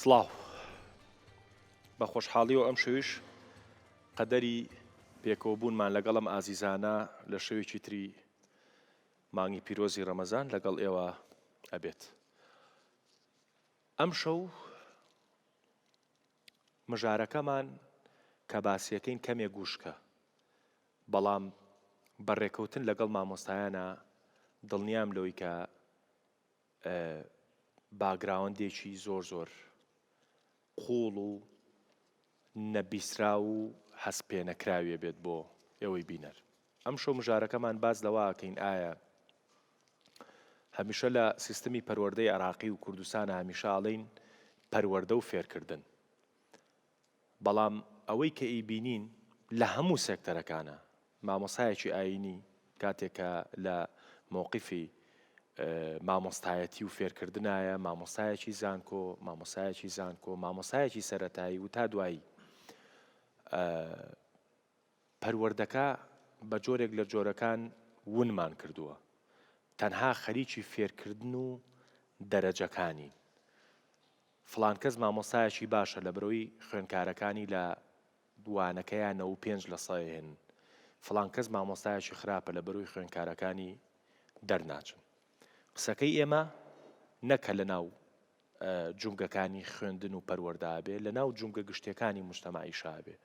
سڵاو بە خۆشحاڵی و ئەم شەویش قەدەری پێکەوەبوونمان لەگەڵم ئازیزانە لە شەوێکی تری مانگی پیرۆزی ڕەمەزان لەگەڵ ئێوە ئەبێت. ئەم شەو مژارەکەمان کە باسیەکەین کەمێک گوشکە، بەڵام بەڕێکەوتن لەگەڵ مامۆستایانە دڵنیام لەوەی کە باگراوەندێکی زۆر قوڵ و نەبیسرا و هەست پێ نەکراوێ بێت بۆ ئێوەی بینەر. ئەم شەو مژارەکەمان باز لەوەکەین ئایا هەمیشە لە سیستەمی پەروەردەی عێراقی و کوردستانە هەمیشە ئاڵێن پەروەردە و فێرکردن، بەڵام ئەوەی کە ئیبینین لە هەموو سێکتەرەکانە مامۆستایەکی ئاینی کاتێکە لە مووقیفی مامۆستایەتی و فێرکردنایە، مامۆستایەکی زانکۆ مامۆستایەکی سەرەتایی و تا دوایی پەروەردەکە بە جۆرێک لە جۆرەکان ونمان کردووە، تەنها خەریکی فێرکردن و دەرەجەکانی. فڵان کەس مامۆستایەکی باشە لە بەرەوەی خوێندکارەکانی لە دوانەکەیان 95% هێن، فڵان کەس مامۆستایەکی خراپە لە بەرەوەی خوێندکارەکانی دەرناچن. قسەکەی ئێمە نەکە لە ناو جونگەکانی خوێندن و پەروەردە بێ، لە ناو جونگە گشتیەکانی مجتەماعیشا بێ.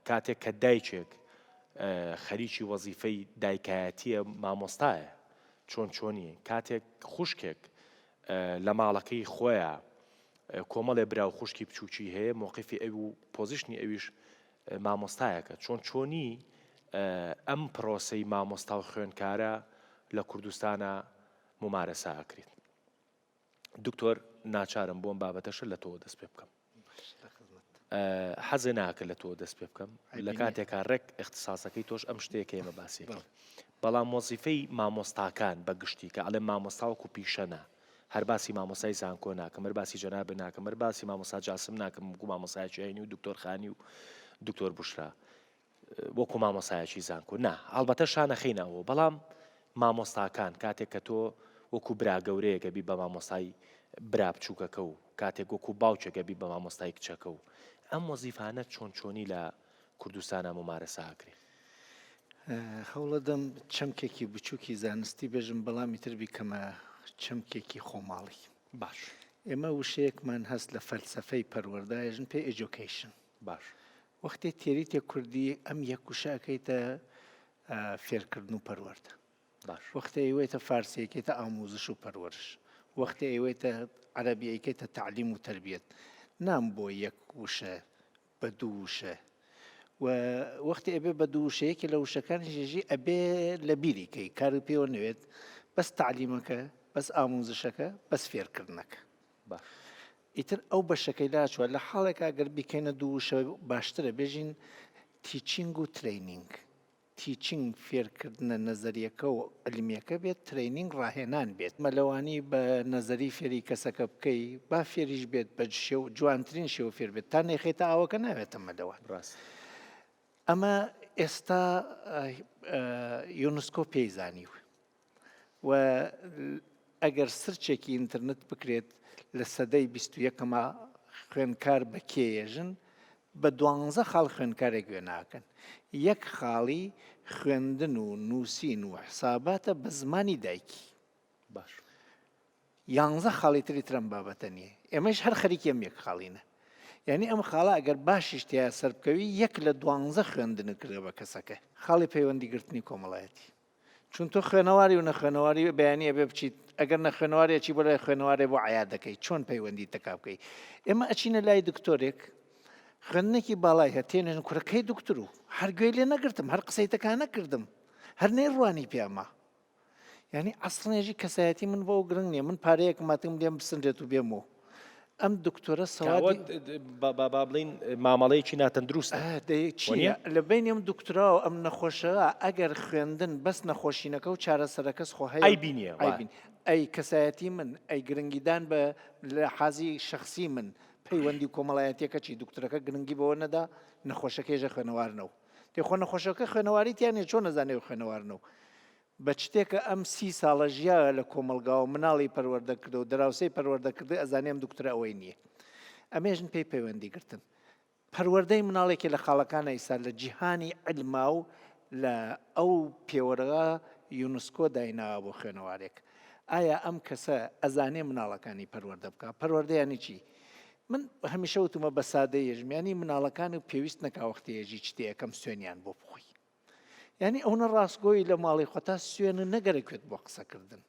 کاتێک کە دایکێک خەریکی وەزیفەی دایکایەتیە مامۆستایە چۆنیە، کاتێک خوشکێک لە ماڵەکەی خۆیە کۆمەڵێ براو خوشکی بچووکی هەیە، مووقیفی ئەو و پۆزیشنی ئەویش مامۆستایەکە. چۆنی ئەم پرۆسەی مامۆستا و خوێندکارە لە کوردستانە ممارەسە ئەکرێت. دکتۆر ناچارم بۆم بابەتەشە لە تۆ دەست پێ بکەم، حەزێ ناکە لە تۆ دەست پێ بکەم لە کاتێکا ڕێک اختصاسەکەی تۆش ئەم شتێکە ئێمە باسیەکەین، بەڵام وەزیفەی مامۆستاکان بە گشتی کە ئەڵێ مامۆستا وەکو پیشەنە، هەر باسی مامۆستای زانکۆ ناکەم، هەر باسی جەنابە ناکەم، هەر باسی مامۆستا جاسم ناکەم وەکو مامۆستایەکی ئاینی و دکتۆر خانی و دکتۆر بوشرا وەکو مامۆستایەکی زانکۆ، نا هەڵبەتە شانە خەینەوە، بەڵام مامۆستاکان کاتێک کە تۆ وەکو برا گەورەیەکە بی بە مامۆستای برا بچووکەکە و کاتێک وەکو باوچێکە بی بە مامۆستای کچەکە و ئەم وەزیفانە چۆنی لە کوردستانە ممارەسە ئاکرێ. هەوڵەدەم چەمکێکی بچووکی زانستی بێژم، بەڵامی تر بیکەمە چەمکێکی خۆماڵی. باش. ئێمە وشەیەکمان هەست لە فەلسەفەی پەروەردەیەژن پێ ئێجوکیشن. باش. وەختێ تێریتێک کوردی ئەم یەک وشەکەیتە فێرکردن و پەروەردە. باش. وەختە ئەوێتە فارسیەکەیتە ئاموزش و پەروەرش، وەختە ئەوێتە عەرەبیەکەیتە تعلیم و تربیەت. نام بۆ یەک وشە بە دوو وشە، و وەختی ئەبێ بە دوو وشەیەکی لە وشەکانی ژێژی ئەبێ لە بیریکەی کار پێوە نوێت بەس تعلیمەکە، بەس ئاموزشەکە، بەس فێرکردنەکە. باش. ئیتر ئەو بەشەکەی لاچووە لە حاڵێک ئەگەر بیکەینە دوو وشە باشترە بێژین تیچینگ و ترینینگ. تیچینگ فێرکردنە نەزەریەکە و علمیەکە بێت، ترینینگ ڕاهێنان بێت. مەلەوانی بە نەزەری فێری کەسەکە بکەی با فێریش بێت بە جوانترین شێوە فێر بێت، تا نێخێتە ئاوەکە ناوێتە مەلەوان. ڕاست. ئەمە ئێستا یونسکۆ پێی زانیوە، و ئەگەر سرچێکی ئینترنێت بکرێت لە سەدەی 21ەمە خوێندکار بە کێژن بە 12 خاڵ خوێندکارێک گوێناکەن. یەک خاڵی خوێندن و نووسین و حساباتە بە زمانی دایکی. باش. 11 خاڵی تری ترم بابەتە نییە، ئێمەش هەر خەریکی ئەم یەک خاڵینە. یعنی ئەم خاڵە ئەگەر باشیش تیا سەر بکەوی یەک لە 12 خوێندنە کردە بە کەسەکە. خاڵی پەیوەندی گرتنی کۆمەڵایەتی، چون تۆ خوێنەواری و نەخوێنەواری بەیانی ئەبێ بچیت، ئەگەر نەخوێنەوارێکی بۆ لای خوێنەوارێ بۆ عیاد دەکەی، چۆن پەیوەندی تەکا بکەی؟ ئێمە ئەچینە لای دکتۆرێک خوێندنێکی باڵای هەتێنێن کوڕەکەی دکتور و هەرگوێ لێ نەگرتم، هەر قسەی تەکا نەکردم، هەر نێڕوانی پیامە. یعنی ئەسڵێژی کەسایەتی من بۆ گرنگ نییە، من پارەیەکم ماتم لێم بسنجێت و بێمەوە. ئەم دکتۆرە سەوادی با بڵین مامەڵەیەکی ناتەندروستە چییە لە بینی ئەم دکتۆرا و ئەم نەخۆشەوە ئەگەر خوێندن بەس نەخۆشینەکە و چارەسەرەکەس خۆ هەیە ئەیبینیە ئەی کەسایەتی من، ئەی گرنگیدان بە لە حازی شخصی من پەیوەندی کۆمەڵایەتیەکە چی دکتۆرەکە گرنگی بەوە نەدا نەخۆشەکەیژە خوێنەوارنەوە. تێخۆ نەخۆشەکە خوێنەواریتیانێ چۆن نەزانێ خوێنەوارنەوە بە شتێکە ئەم 30 ساڵە ژیاە لە کۆمەلگا و مناڵی پەروەردەکردە و دراوسەی پەروەردەکردە ئەزانێم دکتۆرە ئەوەی نییە. ئەمێژن پێی پەیوەندی گرتن پەروەردەی مناڵێکی لە خاڵەکانە ئیسا لە جیهانی علما و لە ئەو پێوەرەوە یونسکۆ دایناوە بۆ خوێنەوارێک ئایا ئەم کەسە ئەزانێ مناڵەکانی پەروەردە بکە پەروەردەیانی چی من هەمیشە وتمە بە سادەی ێژمیانی مناڵەکان و پێویست نەکاوەختەیەژی چتێ یەکەم سوێنیان بۆ بخۆی یعنی ئەو نە ڕاستگۆی لە ماڵی خۆتا سوێنە نەگەرەکوێت بۆ قسەکردن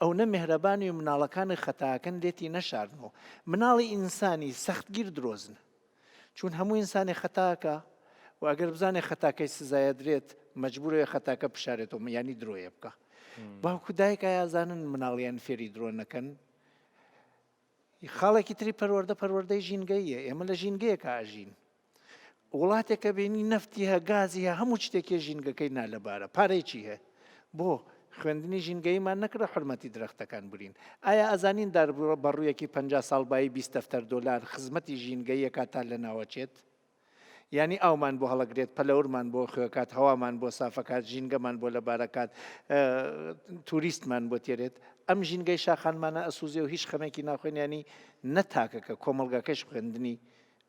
ئەو نە مهرەبانی و مناڵەکانی خەتاکەن لێتی نەشاردنەوە مناڵی ئینسانی سەختگیر درۆزن چون هەموو ئینسانی خەتاکە و ئەگەر بزانێ خەتاکەی سزایە درێت مەجبورە خەتاکە بشارێتەوە ینی درۆیە بکە باوکو دایک یازانن مناڵیان فێری درۆ نەکەن خاڵێکی تری پەروەردەی ژینگەیە ئێمە لە ژینگەیەکە ئاژین وڵاتێکە بینی نەفتی هە گازی هە هەموو شتێکی ژینگەکەی نالەبارە پارێکی هەیە بۆ خوێندنی ژینگەیمان نەکرە حرمەتی درەختەکان برین ئایا ئەزانین بەڕوویەکی 50 ساڵ بای 20 دەفتەر دۆلار خزمەتی ژینگەیەکە تا لە ناوەچێت یعنی ئاومان بۆ هەڵەگرێت پەلەورمان بۆ خوێکات هەوامان بۆ سافەکات ژینگەمان بۆ لەبارەکات توریستمان بۆ تێرێت ئەم ژینگەی شاخانمانە ئەسووزێ و هیچ خەمێکی ناخوێنیانی نەتاکەکە کۆمەلگاکەش خوێندنی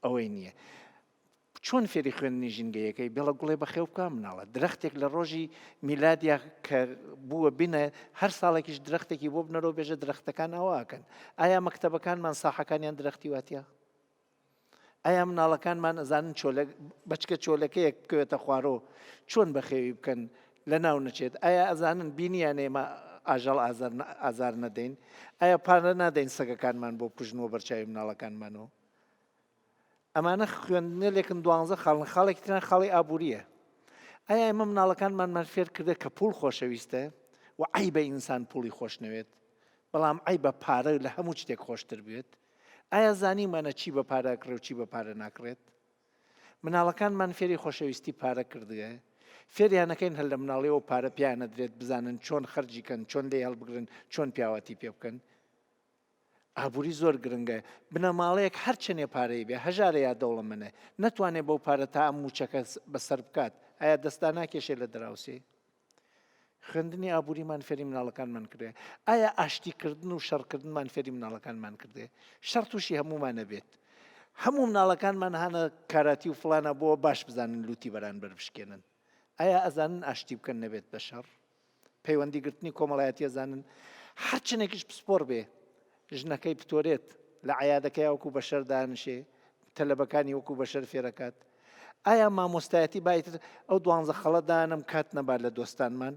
ئەوەی نییە چۆن فێری خوێندنی ژینگەیەکەی بێڵە گوڵێ بەخێو بکە مناڵە درەختێک لە ڕۆژی میلادیا کە بووە بینە هەر ساڵێکیش درەختێکی بۆ بنەرەوە بێژە درەختەکان ئەوواکەن ئایا مەکتەبەکانمان ساحەکانیان درەختی واتە ئایا مناڵەکانمان ئەزانن بەچکە چۆلەکەیەک بکەوێتە خوارۆ چۆن بەخێوی بکەن لە ناو نەچێت ئایا ئەزانن بینیان ئێمە ئاژەڵ ئازار نەدەین ئایا پارە نادەین سەگەکانمان بۆ کوژنەوە بەرچاوی مناڵەکانمانەوە ئەمانە خوێندنێکن 12 خاڵن خاڵێکی تران خاڵی ئابوووریە ئایا ئێمە مناڵەکانمان فێر کردە کە پوڵ خۆشەویستە و ئای بە ئینسان پوڵی خۆشنەوێت بەڵام ئای بە پارە لە هەموو شتێک خۆشتر بێت ئایا زانیمانە چی بە پارەکرێ و چی بە پارە ناکرێت مناڵەکانمان فێری خۆشەویستی پارە کردگە فێریانەکەین هەر لە مناڵیەوە پارە پیانە درێت بزانن چۆن خەرجیکەن چۆن لێ هەڵبگرن چۆن پیاوەتی پێ بکەن ئابووری زۆر گرنگە بنەماڵەیەک هەر چنێ پارەی بێ هەژارە یا دەوڵەمەنە نەتوانێت بەو پارە تا ئەم موچەکە بەسەر بکات ئایا دەستان ناکێشێ لە دراوسێ خوێندنی ئابووریمان فێری مناڵەکانمان کردێ ئایا ئاشتیکردن و شەڕکردنمان فێری مناڵەکانمان کردێ شەڕ تووشی هەمومانە بێت هەموو مناڵەکانمان هانە کاراتی و فلانە بۆ باش بزانن لوتی بەران بەربشکێنن ئایا ئەزانن ئاشتی بکەن نەبێت بە شەڕ پەیوەندیگرتنی کۆمەڵایەتی ئەزانن هەر چنێکیش پسپۆر بێ ژنەکەی پتۆرێت لە عیادەکەی وەکو بەشەر دانشێ تەلەبەکانی وەکو بەشەر فێرەکات ئایا مامۆستایەتی بایتر ئەو 12 خەڵەدانم کات نەبات لە دۆستانمان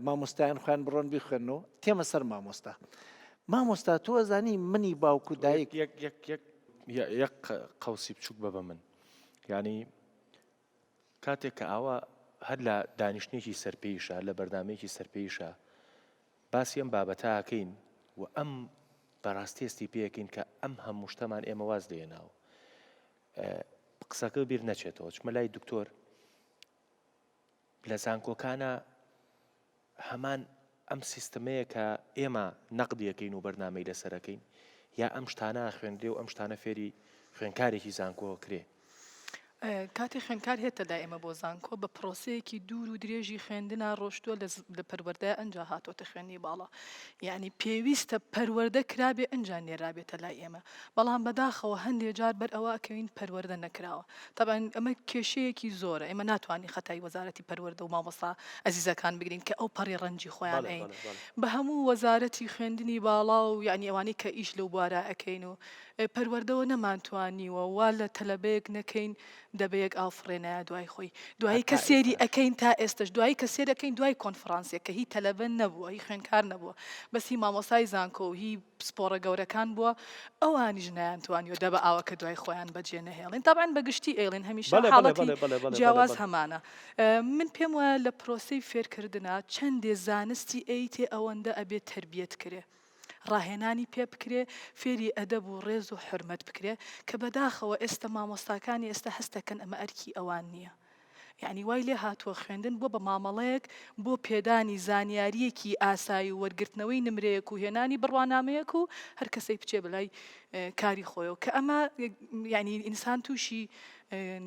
مامۆستایان خوێن بڕۆن بیخوێنەوە تێمە سەر مامۆستا تۆ ئەزانی منی باوکو دایک یەک قەوسی بچووک بە من ینی کاتێک کە ئاوا هەر لە دانیشتێکی سەرپێیشە لە بەردامەیەکی سەرپێیشە باسی ئەم بابەتاکەین و ئەم بەڕاستێستی پێەکەین کە ئەم هەموو شتەمان ئێمە واز دێناوە قسەکە بیر نەچێتەوە چمە لای دکتۆر لە زانکۆکانە هەمان ئەم سیستەمەیە کە ئێمە نەقدیەکەین و بەرنامەی لەسەرەکەین یا ئەم شتانە خوێندرێ و ئەم شتانە فێری خوێنکارێکی زانکۆ کرێ کاتی خوێنکار هێتە دا ئێمە بۆ زانکۆ بە پرۆسەیەکی دوور و درێژی خوێندنا ڕۆشتووە لە پەروەردە ئەنج هاتۆتە خوێندنی باڵا یعنی پێویستە پەروەردە کرابێ ئەنجان نێرابێتە لای ئێمە بەڵام بەداخەوە هەندێک جار بەر ئەوە ئەکەوین پەروەردە نەکراوە طبعاً ئەمە کێشەیەکی زۆرە ئێمە ناتوانین خەتای وەزارەتی پەروەردە و مامۆستا ئەزیزەکان بگرین کە ئەو پەڕی ڕەنجی خۆیان ئەین بە هەموو وەزارەتی خوێندنی باڵا و یعنی ئەوانەی کە ئیش لەو بوارە ئەەکەین و پەروەردەوە نەمانتوانیوە وا لە تەلەبەیەک نەکەین دەبەیەک ئافرێنایە دوای خۆی دوایی کە سێری ئەەکەین تا ئێستش دوایی کە سێر ئەەکەین دوای کۆنفرانسێک کە هی تەلەبەن نەبووە هی خوێنکار نەبووە بەسی مامۆسای زانکۆ و هی سپۆڕە گەورەکان بووە ئەوانیش نایانتوانیوە دەبە ئاوەکە دوای خۆیان بەجێ نەهێڵین طبعاً بەگشتی ئێڵین هەمیشە حاڵەتی جیاواز هەمانە من پێم وایە لە پرۆسەی فێرکردنا چەندێ زانستی ئەیتێ ئەوەندە ئەبێت تربیەت کرێ ڕاهێنانی پێ بکرێ فێری ئەدەب و ڕێز و حرمەت بکرێ کە بەداخەوە ئێستا مامۆستاکانی ئێستا هەستەکەن ئەمە ئەرکی ئەوان نییە یعنی وای لێ هاتووە خوێندن بۆ بە مامەڵەیەک بۆ پێدانی زانیاریەکی ئاسایی و وەرگرتنەوەی نمرەیەک و هێنانی بڕوانامەیەک و هەر کەسەی بچێ بەلای کاری خۆیەوە کە ئەمە یعنی ئینسان تووشی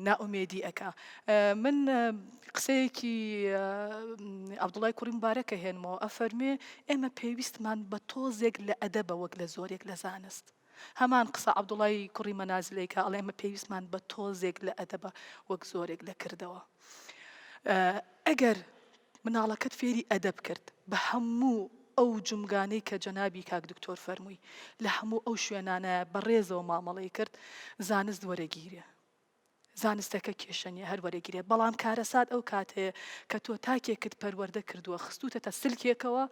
نائومێدی ئەکا من قسەیەکی عەبدوڵای کوڕی مبارەکە هێنمەوە ئەفەرمێ ئێمە پێویستمان بە تۆزێک لە ئەدەبە وەک لە زۆرێک لە زانست هەمان قسە عەبدوڵای کوڕی مەنازلەیکە ئەڵێ ئێمە پێویستمان بە تۆزێک لە ئەدەبە وەک زۆرێک لە کردەوە. ئەگەر مناڵەکەت فێری ئەدەب کرد بە هەموو ئەو جمگانەی کە جەنابی کاک دکتۆر فەرمووی لە هەموو ئەو شوێنانە بەڕێزەوە مامەڵەی کرد زانست وەرەگیرێ. زانستەکە کێشەنیە هەر وەرەگیرێ. بەڵام کارەسات ئەو کاتەیە کە تۆ تاکێکت پەروەردە کردووە خستوتەتە سلکێکەوە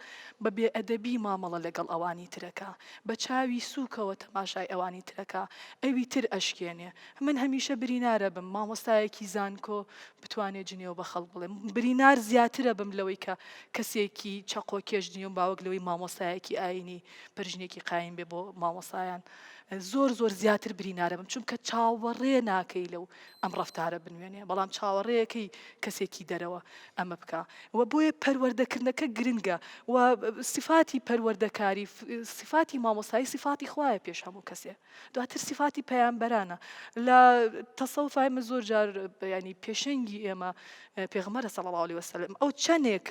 بە بێئەدەبی مامەڵە لەگەڵ ئەوانی ترەکە، بە چاوی سووکەوە تەماشای ئەوانی ترەکە، ئەوی تر ئەشکێنێ. من هەمیشە برینارە بم مامۆستایەکی زانکۆ بتوانێت جنێو بە خەڵک بڵێم. برینار زیاترە بم لەوەی کە کەسێکی چەقۆ کێش دنیۆم باوەک لەوەی مامۆستایەکی ئاینی پرژنێکی قایم بێ بۆ مامۆستایان. زۆر زۆر زیاتر برینارە بم چونکە چاوەڕێ ناکەی لەو ئەم ڕەفتارە بنوێنێ، بەڵام چاوەڕێیەکەی کەسێکی دەرەوە ئەمە بکە. و بۆیە پەروەردەکردنەکە گرنگە و سفاتی پەروەردەکاری سفاتی مامۆستایی سفاتی خوایە پێش هەموو کەسێ. دواتر سفاتی پەیامبەرانە. لە تەسەوف ئێمە زۆر جار ینی پێشەنگی ئێمە پێغەمبەرە صلی الله علیه وسلم ئەو چەندێک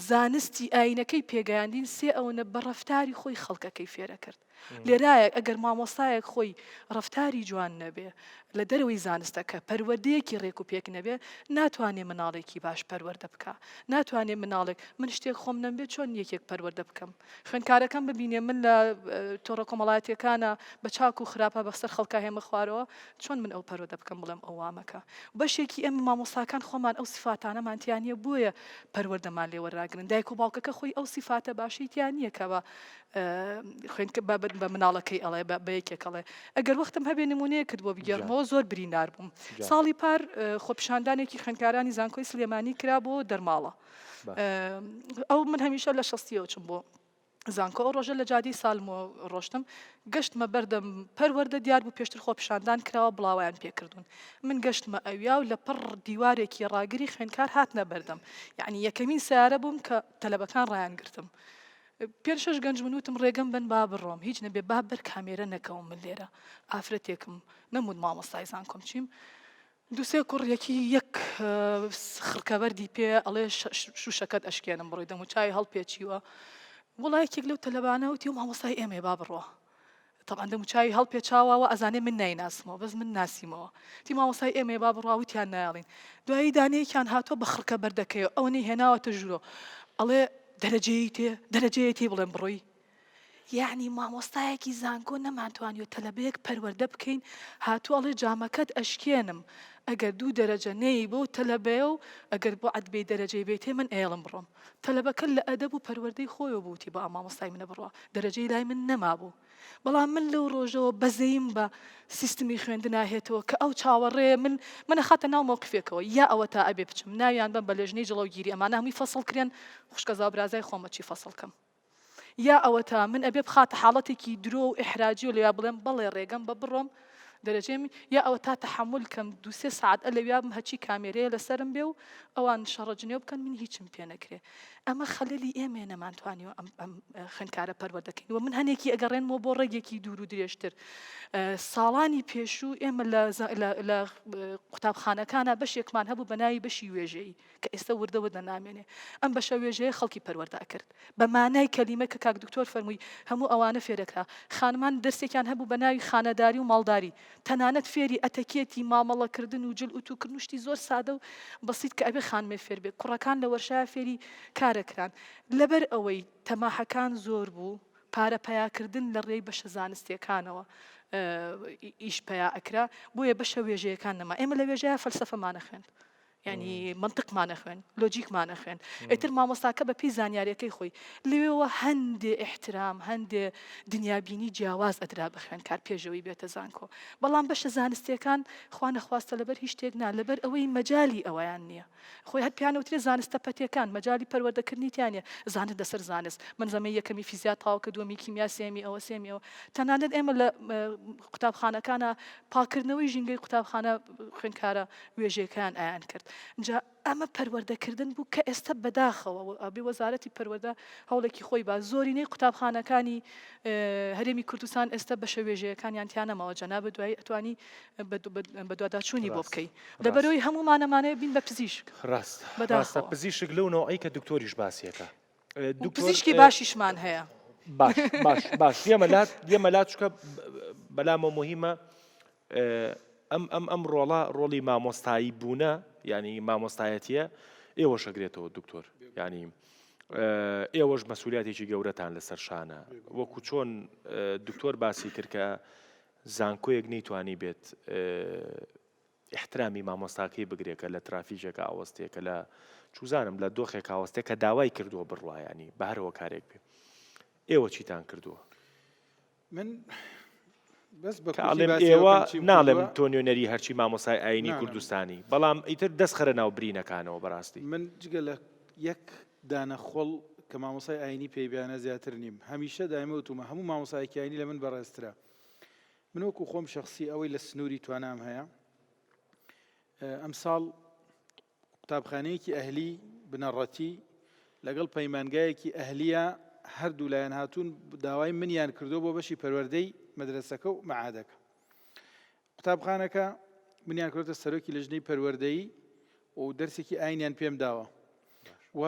زانستی ئاینەکەی پێگەیاندین سێ ئەوەنە بە ڕەفتاری خۆی خەڵکەکەی فێرە کرد. لێرایە ئەگەر مامۆستایەک خۆی ڕەفتاری جوان نەبێ لە دەرەوەی زانستەکە پەروەردەیەکی ڕێک و پێک نەبێ ناتوانێ مناڵێکی باش پەروەردە بکە. ناتوانێ مناڵێک من شتێک خۆم نەمبێ چۆن یەکێک پەروەردە بکەم. خوێندکارەکەم ببینێ من لە تۆڕە کۆمەڵایەتیەکانە بە چاک و خراپە بەسەر خەڵکە هێمە خوارەوە چۆن من ئەو پەروەردە بکەم بڵێم ئەو وامەکە. بەشێکی ئەمە مامۆستاکان خۆمان ئەو سفاتانەمانتیان نیە بۆیە پەروەردەمان لێ وەرراگرن. دایک و باوکەکە خۆی ئەو سفاتە باشیتیان نییە کە بە مناڵەکەی ئەڵێ بە یەکێکەڵێ. ئەگەر وەختم هەبێ نمونەیە کرد بۆ بگەڕمەوە زۆر برینار بووم. ساڵی پار خۆپیشاندانێکی خوێندکارانی زانکۆی سلێمانی کرا بۆ دەرماڵە. ئەو من هەمیشە لە شەستیەوە چم بۆ زانکۆ ئەو ڕۆژە لە جادی سالمەوە ڕۆشتم گەشتمە بەردەم پەروەردە دیار بوو پێشتر خۆپیشاندان کراوە بڵاویان پێکردوون. من گەشتمە ئەویا و لە پڕ دیوارێکی ڕاگری خوێندکار هاتنە بەردەم. یعنی یەکەمین سیارە بووم کە تەلەبەکان ڕایان گرتم. پێنج شەش گەنج منوتم ڕێگەم بن با بڕۆم هیچ نەبێ با بەر کامێرە نەکەوم من لێرە ئافرەتێکم نەمود مامۆستای زانکۆم چیم دووسێ کوڕێکی یەک خڕکەبەردی پێ ئەڵێ شوشەکەت ئەشکێنم بڕۆی دەموچای هەڵپێچیوە وڵایەکێک لەو تەلەبانە وتی و مامۆستای ئێمێ با بڕۆ. طبعا دەموچاوی هەڵپێچاوەوە ئەزانێ من نایناسمەوە بەس من ناسیمەوە. تی مامۆستای ئێمێ با بڕوا وتیان نایڵین. دوایی دانەیەکیان هاتووە بە خڕکەبەردەکەیەوە ئەوەی هێناوەتە ژوورۆ ئەڵێ دەرەجەیە تێ بڵێن بڕۆی. یعنی مامۆستایەکی زانکۆ نەمانتوانیوە تەلەبەیەک پەروەردە بکەین هاتووە ئەڵێ جامەکەت ئەشکێنم ئەگەر 2 دەرەجە نەی بۆ تەلەبەیە و ئەگەر بۆ عەدبەی دەرەجەی بێتێ من ئێڵم بڕۆم. تەلەبەکە لە ئەدەب و پەروەردەی خۆیەوە بوتی بە مامۆستای منە بڕوا دەرەجەی لای من نەمابوو. بەڵام من لەو ڕۆژەوە بەزەیم بە سیستمی خوێندنا هێتەوە کە ئەو چاوەڕێ منە خاتە ناو مۆقفێکەوە یا ئەوە تا ئەبێ بچم ناویان بم بە لێژنەی جڵەوگیری ئەمانە هەمووی فەسڵ کرێن خوشکە زاوبرازای خۆمەچی فەسڵکەم. یا ئەوە تا من ئەبێ بخاتە حاڵەتێکی درۆ و ئیحراجی و لەویا بڵێم بەڵێ ڕێگەم بە بڕۆم دەرەجێمی یا ئەوە تا تەحمل کەم 2-3 ساعت لەویا بم هەچی کامێرەیە لەسرم بێ و ئەوان شەڕەجنێو بکەن من هیچم پێ نەکرێ. ئەمە خەلەلی ئێمە نەمانتوانیوە ئەم خوێندکارە پەروەردەکەین و من هەنێکی ئەگەڕێنمەوە بۆ ڕێگێکی دوور و درێژتر. ساڵانی پێشوو ئێمە لە قوتابخانەکانە بەشێکمان هەبوو بە ناوی بەشی وێژەیی کە ئێستا وردەوە دەنامێنێ. ئەم بەشە وێژەیە خەڵکی پەروەردە کرد بە مانای کەلیمە کە کاک دکتۆر فەرمووی هەموو ئەوانە فێرەکرا. خانمان دەرسێکیان هەبوو بە ناوی خانەداری و ماڵداری تەنانەت فێری ئەتەکێتی مامەڵەکردن و جل ئوتوکردن و شتی زۆر سادە و بەسیت کە ئەبێ خانمێ فێر بێت. کوڕەکان لە وەرشایە فێری کارەکران لەبەر ئەوەی تەماحەکان زۆر بوو پارە پەیاکردن لە ڕێی بەشە زانستیەکانەوە ئیش پەیا ئەکرا بۆیە بەشە وێژەیەکان نەما. ئێمە لە وێژەیە فەلسەفەمانە خوێن ینی منطقمانە خوێن لۆجیکمانە خوێن ئیتر مامۆستاکە بە پێی زانیاریەکەی خۆی لەوێەوە هەندێ احترام هەندێ دنیابینی جیاواز ئەدرا بە خوێندکار پێشەوەی بێتە زانکۆ. بەڵام بەشە زانستیەکان خوا نەخواستە لەبەر هیچ شتێک نا لەبەر ئەوەی مەجالی ئەوەیان نییە. خۆی هەر پیانەوترێ زانستە پەتیەکان مەجالی پەروەردەکردنیتیانە زانست دەسەر زانست من زەمەی یەکەمی فیزیات تاو کە دووەمی کیمیا سێمی ئەوە سێمیەوە تەنانەت ئێمە لە قوتابخانەکانە پاکردنەوەی ژینگەی قوتابخانە خوێندکارە وێژەکان ئایان کرد. جا ئەمە پەروەردەکردن بوو کە ئێستا بەداخەوە ئەبێ وەزارەتی پەروەردە هەوڵێکی خۆی با زۆرینەی قوتابخانەکانی هەرێمی کوردستان ئێستا بەشە وێژەیەکانیان تیانەماوە جەناب دوای ئەتوانی بە دوواداچوونی بۆ بکەیت لەبەرەوەی هەموومانەمانەیە بین بە پزیشک. ڕاستە پزیشک لەو نەوەی کە دکتۆریش باسیەکە پزیشکی باشیشمان هەیە باش يملات شكا بلامه مهمة ام رولي مامۆستایی بوونە ینی مامۆستایەتیە ئێوە شەگرێتەوە دکتۆر ینی ئێوەش مەسئولیاتێکی گەورەتان لەسەر شانە وەکو چۆن دکتۆر باسی کرد کە زانکۆیەک نەیتوانی بێت احترامی مامۆستاکەی بگرێکە لە ترافیکێکە ئاوەستێکە لە چوزانم لە دۆخێک ئاوەستێک کە داوای کردووە بڕواایانی بەهرەوە کارێک بێ ئێوە چیتان کردووە من بەس ئێوە ناڵێم تۆ نوێنەری هەرچی مامۆسای ئاینی کوردستانی بەڵام ئیتر دەستخەرە ناو برینەکانەوە بەڕاستی من جگە لە یەک دانە خۆڵ کە مامۆسای ئاینی پێیبیانە زیاتر نیم هەمیشە دایمەوتمە هەموو مامۆسایەکی ئاینی لە من بەڕێزترە من وەکو خۆم شخصی ئەوەی لە سنووری توانام هەیە ئەمساڵ قوتابخانەیەکی ئەهلی بنەڕەتی لەگەڵ پەیمانگایەکی ئەهلیە هەردوو لایەن هاتوون داوای منیان کردو بۆ بەشی پەروەردەی مەدرسەکە و مەعادەکە قوتابخانەکە منیان کردوتە سەرۆکی لەژنەی پەروەردەیی و دەرسێکی ئاینیان پێم داوە و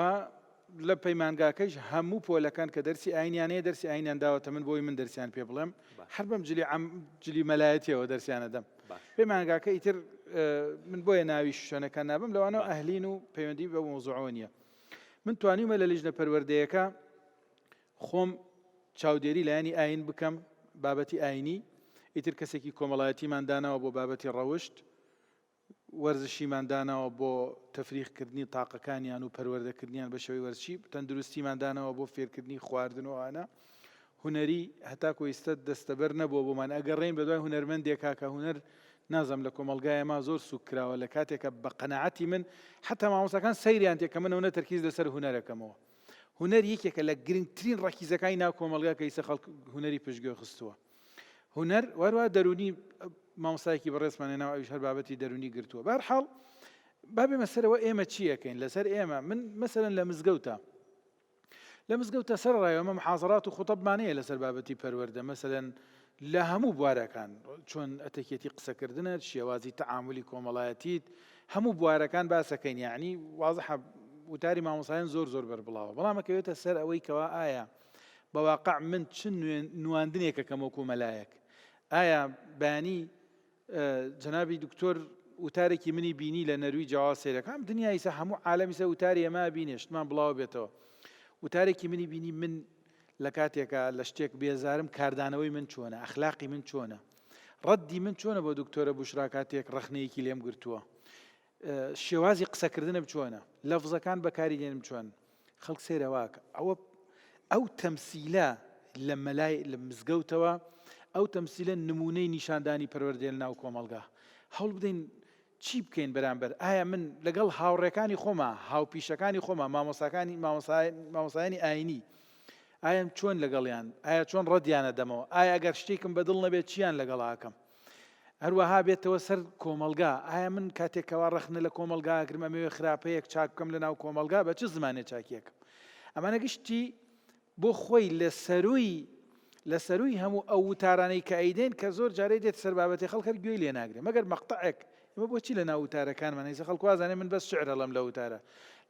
لە پەیمانگاکەش هەموو پۆلەکان کە دەرسی ئاینیانەیە دەرسی ئاینیان داوەتە من بۆی من دەرسیان پێ بڵێم هەر بەم جلی مەلایەتیەوە دەرسیانە دەم پەیمانگاکە ئیتر من بۆیە ناوی شوێنەکان نابم لەوانەوە ئەهلین و پەیوەندی بە مۆزوعەوە نییە من توانیمە لە لیژنە پەروەردەیەکە خۆم چاودێری لایەنی ئاین بکەم بابەتی ئاینی ئیتر کەسێکی کۆمەڵایەتیمان داناوە بۆ بابەتی ڕەوشت وەرزشیمان داناوە بۆ تەفریقکردنی تاقەکانیان و پەروەردەکردنیان بە شێوەی وەرزشی تەندروستیمان داناوە بۆ فێرکردنی خواردنەوەوانە هونەری هەتاکو ئێستا دەستەبەر نەبووە بۆمان ئەگەڕێین بە دوای هونەرمەندێکا کە هونەر نازەم لە کۆمەلگایە ما زۆر سوک کراوە لە کاتێکە بە قەنەعەتی من حتا مامۆستاکان سەیریان تێ کە من ئەوە تەرکیز لەسەر هونەرەکەمەوە هونەر یەکێکە لە گرنگترین ڕەکیزەکانی ناو کۆمەلگا کە ئێستا خەڵک هونەری پشتگوێ خستووە هونەر وەروە دەرونی مامۆستایەکی بەڕێزمانێناوە ئەویش هەر بابەتی دەرونی گرتووە بەهەرحاڵ بابێ مەسەرەوە ئێمە چیەکەین لەسەر ئێمە من مەسەرەن لە مزگەوتە سەر ڕایەوە محاضرات و خوتەبمانەیە لەسەر بابەتی پەروەردە مەسەلەن لە هەموو بوارەکان چۆن ئەتەکێتی قسەکردنت شێوازی تەعاملی کۆمەڵایەتیت هەموو بوارەکان باسەکەین یعنی وازحە وتاری مامۆسایان زۆر بەربڵاوە بەڵام ئەکەوێتە سەر ئەوەی کەوا ئایا بەواقع من چ نواندنێکە کەم وەکو مەلایەک ئایا بەیانی جەنابی دکتۆر وتارێکی منی بینی لە نەروی جاوا سێرەکەم دنیای سە هەموو عالەمیسە وتاری ئەمە بینێشتمان بڵاو بێتەوە وتارێکی منی بینی من لە کاتێکە لە شتێک بێزارم کاردانەوەی من چۆنە ئەخلاقی من چۆنە ڕەدی من چۆنە بۆ دکتۆرە بوشرا کاتێک ڕەخنەیەکی لێم گرتووە شێوازی قسەکردنم چۆنە لەفزەکان بەکاری دێنم چۆن خەڵک سێرەواکە ئەو تەمسیلە لە مەلای لە مزگەوتەوە ئەو تەمسیلە نمونەی نیشاندانی پەروەردەیە ناو کۆمەلگا هەوڵ بدەین چی بکەین بەرامبەر ئایا من لەگەڵ هاوڕێکانی خۆمە هاوپیشەکانی خۆمە مامۆسایانی ئاینی ئایا چۆن لەگەڵیان ئایا چۆن ڕەدیانە دەمەوە ئایا ئەگەر شتێکم بەدڵ نەبێت چیان لەگەڵاکەم هەروەها بێتەوە سەر کۆمەلگا ئایا من کاتێکەوە ڕەخنە لە کۆمەلگا گرمە مەوێ خراپەیەک چاک بکەم لە ناو کۆمەلگا بە چ زمانێ چاکیەکەم ئەمانە گشتی بۆ خۆی لە سەروی هەموو ئەو وتارانەی کە ئەیدێن کە زۆر جارەی دێت سەر بابەتی خەڵک هەر گوێی لێ ناگرێت مەگەر مەقتەعێک ئێمە بۆچی لە ناو وتارەکانمان هیچ خەڵک وازانێ من بەس شعرە لەم لە وتارە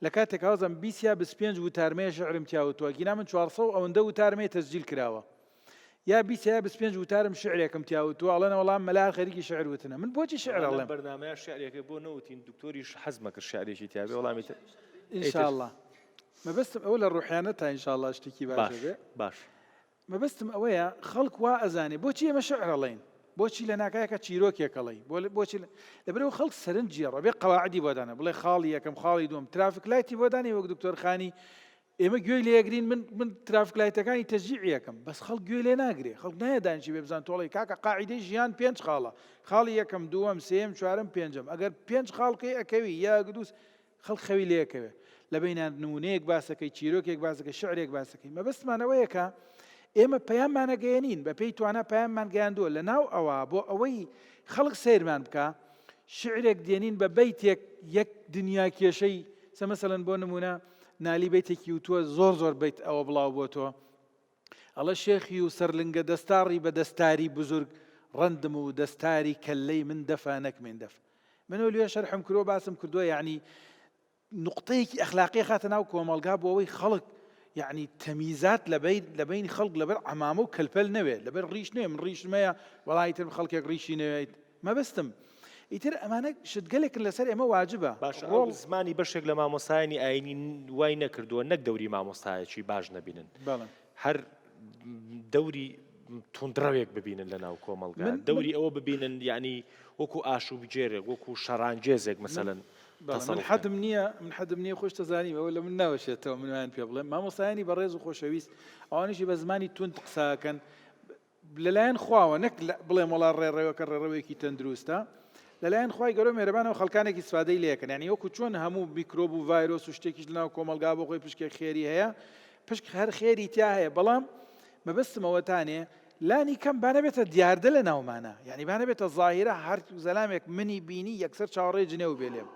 لە کاتێک هەوازم 20 یا 25 وتارمەیە شعرم تیاوتووە گینا من 400 ئەوەندە وتارمەیە تەسجیل کراوە یا 20 یا 25 وتارم شعرێکم تیاوتووە ئەڵێنە وەڵام مەلا خەریکی شعر وتنە من بۆچی شعر ئەڵێم بەرنامەیە شعرێکە بۆ نەوتین دکتۆریش حەزمە کرد شعرێکی تیاوێ وەڵامی ئینشاءالله مەبەستم ئەوە لە ڕوحیانە تا ئینشاءالله شتێکی باشە بێ باش مەبەستم ئەوەیە خەڵک وا ئەزانێ بۆچی ئێمە شعر ئەڵێین بۆچی لە ناکایەکە چیرۆکێکەڵی بۆچی لەبەرەوە خەڵک سەرنجێڕە بێ قەواعدی بۆدانە بڵێ خاڵی یەکەم خاڵی دووەم ترافیک لایتی بۆدانی وەک دکتۆر خانی ئێمە گوێی لێگرین من ترافیک لایتەکانی تەشجیعیەکەم بەس خەڵک گوێ لێ ناگرێ خەڵک نایەدانشی بێ بزان تۆڵی کاکە قاعیدەی ژیان 5 خاڵە خاڵی یەکەم دووەم سێم چوارم پێنجەم ئەگەر 5 خاڵکەی ئەکەوی یا دووس خەڵک خەوی لێەکەوێ لە بینان نمونەیەک باسەکەی چیرۆکێک باسەکە شعرێک باسەکەی مەبەستمانەوەیەکە ئێمە پەیاممانە گەیەنین بە پێی توانە پەیاممان گەیاندووە لە ناو ئەوە بۆ ئەوەی خەڵک سیرمان بکە شعرێک دێنین بە بەیتێک یەک دنیا کێشەی مەسەڵەن بۆ نمونە نالی بەیتێکی وتووە زۆر بەیت ئەوە بڵاو بۆتەوە ئەڵە شێخی و سەرلنگە دەستاری بە دەستاری بزرگ ڕەندم و دەستاری کەلەی من دەفا نەکمێن دەف منەوە لێ شەرحم کردۆ باسم کردووە یعنی نقطەیەکی ئەخلاقی خاتە ناو کۆمەلگا بۆ ئەوەی خەڵک يعني تەمیزات لە بینی خەڵک لەبەر عەمامە و کەلپەل نەوێت لەبەر ڕیش نوێ من ڕیشمەیە وەڵی تر خەڵکێک ڕیشی نوێیت مەبەستم ئیتر ئەمانە شتگەلێکن لەسەر ئێمە واجبە باش ڕۆڵ زمانی بەشێک لە مامۆستایانی ئاینی وای نەکردووە نەک دەوری مامۆستایەکی باش نەبینن هەر دەوری تونندڕەوێک ببینن لە ناو کۆمەڵگا دەوری ئەوە ببینن یعنی وەکو ئاشوب جێرێک وەکو شەڕانگێزێک مەسەلەن من حەدم نییە خۆش تەزانیم ئەوە لە من ناوەشێتەوە منیان پێ بڵێم مامۆستایانی بەڕێز و خۆشەویست ئەوانیشی بە زمانی تون قساکەن لەلایەن خواوە نەک بڵێم وڵا ڕێڕێوەکە ڕێڕەوەیەکی تەندروستە لەلایەن خوای گەورە مێرەبانەوە خەڵکانێکی استفادەی لێکەن یعنی وەکو چۆن هەموو میکرۆب و ڤایرۆس و شتێکیش لەناو کۆمەلگا بۆ خۆی پشکێک خێری هەیە پشک هەر خێری تیا هەیە بەڵام مەبەستمەوەتانێ لانی کەم بانەبێتە دیاردە لە ناومانە یعنی بانەبێتە ظاهرە هەر زەلامێک منی بینی یەکسەر چاوەڕێ جنێ و بێلێم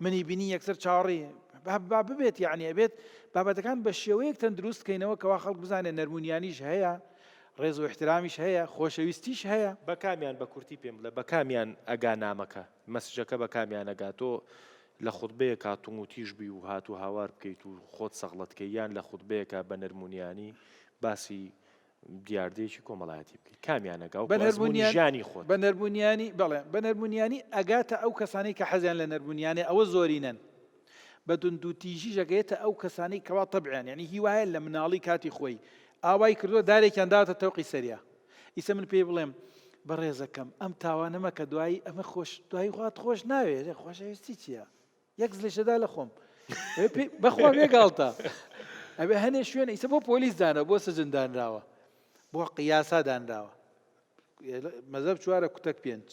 منی بینی یەکسەر چاوەڕێ با ببێت یعنی ئەبێت بابەتەکان بە شێوەیەک تەندروست بکەینەوە کەوا خەڵک بزانێ نەرمونیانیش هەیە ڕێز و احترامیش هەیە خۆشەویستیش هەیە بە کامیان بە کورتی پێم بڵێ بە کامیان ئەگا نامەکە مەسجەکە بە کامیان ئەگاتۆ لە خوتبەیە کاتوم و تیژ بی و هات و هاوار بکەیت و خۆت سەغڵەتکەی یان لە خوتبەیەکە بە نەرمونیانی باسی دیاردەیەکی کۆمەڵایەتی بکەیت کامیان ئەگا و ژیانی خۆت بە نەرمونیانی بەڵێ بە نەرمونیانی ئەگاتە ئەو کەسانەی کە حەزیان لە نەرمونیانێ ئەوە زۆرینەن بە دوندو تیژی ژەگەیەتە ئەو کەسانەی کەوا تەبعیان یعنی هیوایە لە مناڵی کاتی خۆی ئاوای کردووە دارێکیان داوەتە تەوقی سەریا ئیسە من پێی بڵێم بەڕێزەکەم ئەم تاوانەمە کە دوایی ئەمە خۆش دوایی خوات خۆش ناوێت خۆشەویستی چییە یەک زلێشەدا لە خۆم بەخوا بێگاڵتە ئەبێ هەنێ شوێنە ئیسە بۆ پۆلیس دانراوە بۆ سجن دانراوە بۆ قیاسا دانراوە مەزەب چوارە کوتەک پێنج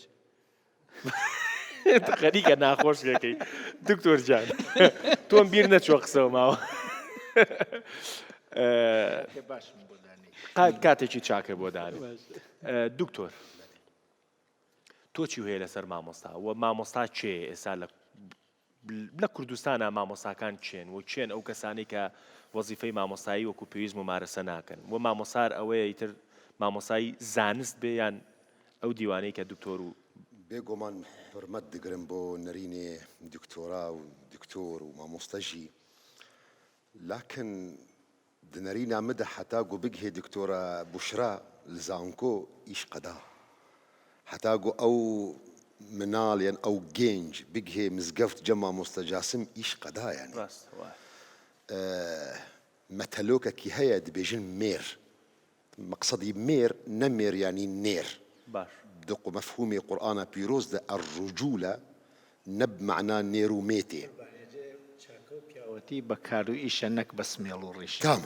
خەریکە ناخۆش لەکەی دکتۆر جان تۆم بیر نەچوە قسەوە ماوە کاتێکی چاکە بۆ دانێ دکتۆر تۆ چی هەیە لەسەر مامۆستا و مامۆستا چێ ئێستا لە کوردستانە مامۆستاکان چێن و چێن ئەو کەسانی کە وەزیفەی مامۆستایی وەکو پێویست ممارەسە ناکەن و مامۆسار ئەوەیە ئیتر مامۆسایی زانست بێ یان ئەو دیوانەی کە دکتۆر و بێگومان حرمەت دەگرم بۆ نەرینێ دکتۆرا و دکتۆر و مامۆستەژی لاکن دنەرینا مدە حتاگو بگهێ دکتۆرە بوشرا لزانکۆ ئیش قەدا حتاگو ئەو مناڵیان ئەو گەنج بگهێ مزگەفت جە مامۆستە جاسم ئیش قەدا یعنی مەتەلۆکێکی هەیە دەبێژن مێر مەقسەدی مێر نەمێر ینی نێر باش دق مفهومي قرآن بيروز ده الرجولة نب معناه نيرو ميتي وتي بكارو إيش أنك بس ميلو ريش تمام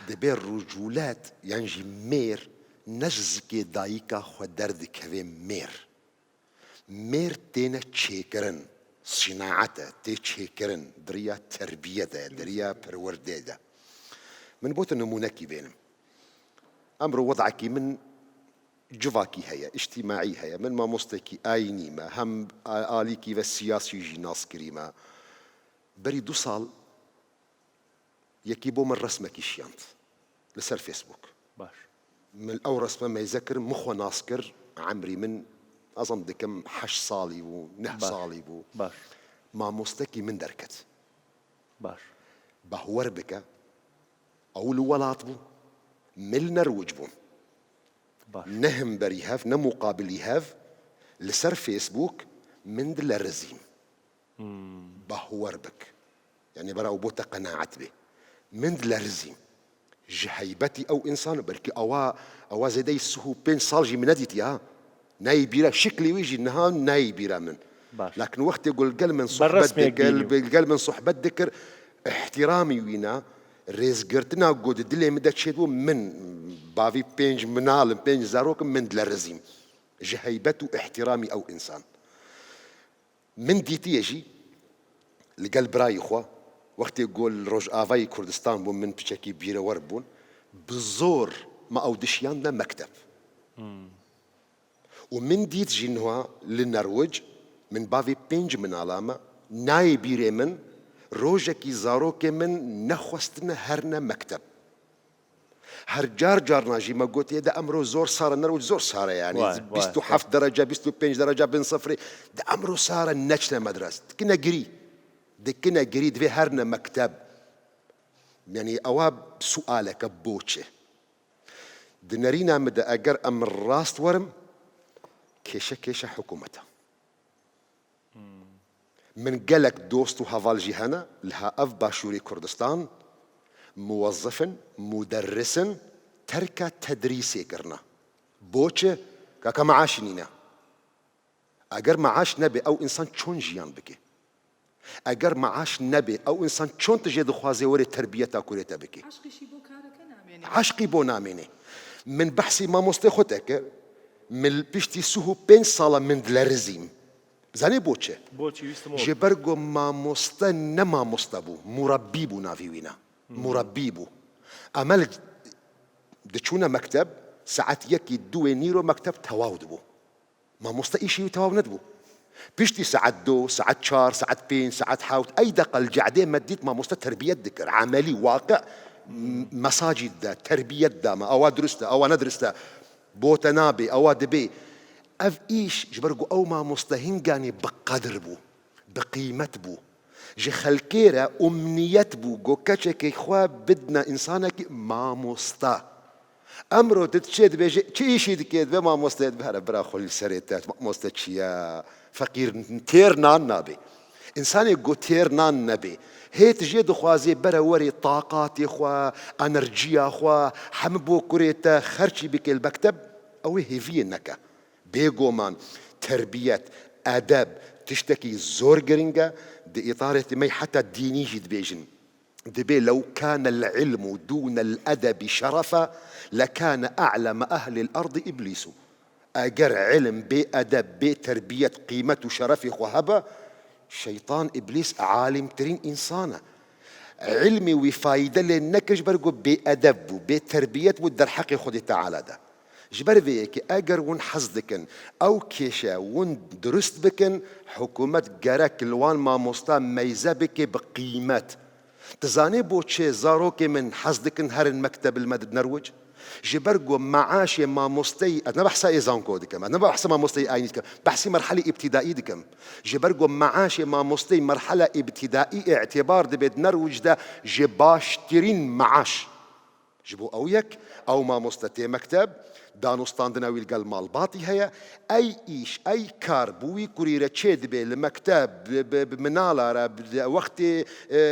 دبي الرجولات ينجي مير نجزكي دايكا خو درد كوي مير تينا تشيكرن صناعته تي تشيكرن دريا تربيته دريا پرورده من بوت نمونكي بينم أمر وضعكي من جواكي هيا اجتماعي هيا من ما مستكي آيني ما هم آليكي والسياسي جي ناس كريمة بري 2 سال يكيبو من رسمكي شيانت لسر فيسبوك باش من أو رسمة ما يذكر مخو ناسكر عمري من أظن دكم 8 صالي و 9 صالي بو باش ما مستكي من دركت باش بهور بك أو الولات بو مل نروج بو نهم بريهاف نمقابل يهاف لسر فيسبوك من دل الرزيم بهور بك يعني براو بوتا قناعت به من دل الرزيم جهيبتي او انسان بركي اوا زيدي السهو بين صالجي من نديتي ناي بيرا شكلي ويجي النهار ناي بيرا من باش. لكن وقت يقول قل من صحبتك قل من صحبتك احترامي وينا ريزقرتنا قد دلي مدى تشيدو من بافي بينج منال بينج زاروك من دل الرزيم جهيبته احترامي او انسان من ديتي يجي لقل براي اخوة وقت يقول روج افاي كردستان بون من بشكي بيرا وربون بزور ما او دشياننا مكتب ومن ديت جنوا للنرويج من بافي بينج من علامة ناي بيري من روجكي زاروك من نخوستنا هرنا مكتب هر جار ناجي ما قلت ده أمره زور صار النرويج زور صار يعني 27 درجة 25 درجة بين صفري ده أمره صار النجلة مدرسة كنا قري دكنا قري دفي هرنا مكتب يعني ئەوە سوالەکە بۆچێ دنەرینا مدە ئەگەر ئەم ڕاست وەرم کێشە حکوومەتە من gelek dost و هەڤاڵژی هەنە لە ئەف باشووری کوردستان موظفن مدرسن تەرکە تەدریسێکردنە بۆچێ کاکە مەعاشی نینە ئەگەر مەعاش نەبێ ئەو ئینسان چۆن ژیان بکێ ئەگەر مەعاش نەبێ ئەو ئینسان چۆن تژێ دخوازێ وەرێ تربیەتا کورێتە بکێ عشقی بۆ نامێنێ من بەحسی مامۆستای خۆتە کرد من پشتی 35 ساڵە من لە رزیم زانێ بۆچێ ژێبەرگۆ مامۆستە نە مامۆستە بوو موڕەبی بوو ناوی وینە موڕەبی بوو ئەمە دەچوونە مەکتەب سەعات 1-2 نیرۆ مەکتەب تەواو دەبوو مامۆستە ئیشی تەواو نەدبوو پشتی ساعت 2 ساعت 4 ساعت 5 ساعت 7 ئەی دەقەل جعدێ مەدیت مامۆستە تربیەت دەکرد عملی واقع مەساجید دا تربیەت دامە ئەوە دروستە ئەوە نەدروستە بۆتە نابێ ئەوە دەبێ ئەف ئیش ژبەرگو ئەو مامۆستە هینگانی بەقەدر بوو بقیمەت بوو ژە خەلکێرە ئومنیەت بوو گۆ کەچێکی خوا بدنە ئینسانێکی مامۆستا ئەمڕۆ دەچێت دەبێژێ چ ئیشی دکێت بێ مامۆستایت بهرە برا خۆلی سەرێتە مامۆستە چییە فەقیر تێر نان نابێ ئینسانێک گۆ تێر نان نەبێ هێت ژێ دخوازێ بەرە وەرێ تاقاتی خوا ئەنەرجیا خوا هەموو بۆ کوڕێتە خەرچی بکێل مەکتەب ئەوەی هێڤیە نەکە بێگۆمان تربیەت ئەدەب تشتێکی زۆر گرنگە دئیطارێتی مەی حتا دینیژی دبێژن دبێ لو كان العلم دون الأدب شرفا لكان أعلم أهل الأرض إبليس ئەگەر علم بێ ئەدەب بێ تربیەت قیمەت و شەرەفی خۆ هەبە شەیطان ئیبلیس عالمترین ئینسانە علمی وی فایدە لێ نەکەش بەرگۆ بێ ئەدەب بوو بێ تربیەت بوو دەرحەقی خودی تەعالادا جبر ویەکی ئەگەر ون حەز دکن ئەو کێشە ون دروست بکن حکوومەت گەرەک لوان مامۆستا مەیزە بکێ بە قیمەت دەزانێ بۆ چێ زارۆکێ من حەز دکن هەرن مەکتەب المەدد نەروج جبرگو معاش مامۆستەی ئەنە بەحسا ئێزانکۆ دکەم ئەنە بەحسا مامۆستەی ئاینی دکەم بەحسی مەرحەلی ئیبتیدایی دکەم جبرگو معاش مامۆستەی مەرحەلە ئیبتیدایی ئێعتیبار دەبێت نەروجدا ژێ باشترین معاش ji bo ew yek ew mamoste tê mekteb danûstandina wî gel malbatî heye ey îş ey kar bû wî kurî re çê dibe li mekteb bi minala re wextê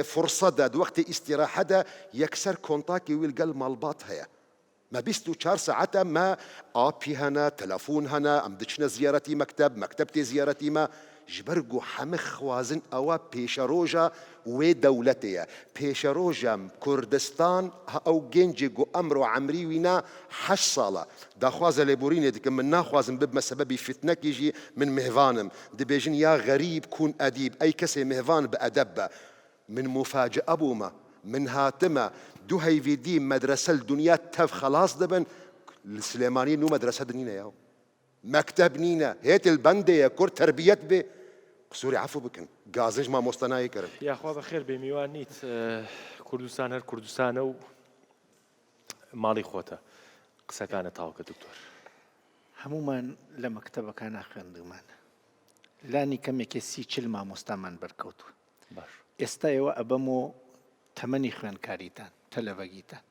fursa de di wextê îstîrahe de yekser kontakê wî gel malbat heye me 24 saete me apî hene telefon hene em diçine ziyaretî mekteb tê ziyaretî me ji ber ku hemû xwazin ewa pêşeroja wê dewletê ye pêşeroja Kurdistan ew gencê ku emro emrî wî ne 8 sala daxwaza lêborînê dikim min naxwazim bibme sebebî fitnekî jî min mihvanim dibêjin ya xerîb kûn edîb ey kesê mihvan bi edeb be min mufacee bûme min hatime du heyvî dî medrese li dunya tev xelas dibin li Silêmaniyê nû medrese dinîne ya mekteb nîne hêtê li bendê ye kur terbiyet bê قسووری عفو بکن گازنج مامۆستا نایکردن یاخوا بەخێر بێ میوان نیت کوردستان هەر کوردستانە و ماڵی خۆتە قسەکانە تاوکە دکتۆر هەمومان لە مەکتەبەکانە خوێندومان لانی کەمێکی 30-40 مامۆستامان بەرکەوتووە باش ئێستا ئێوە ئەبەم و تەمەنی خوێندکاریتان تەلەڤەگیتان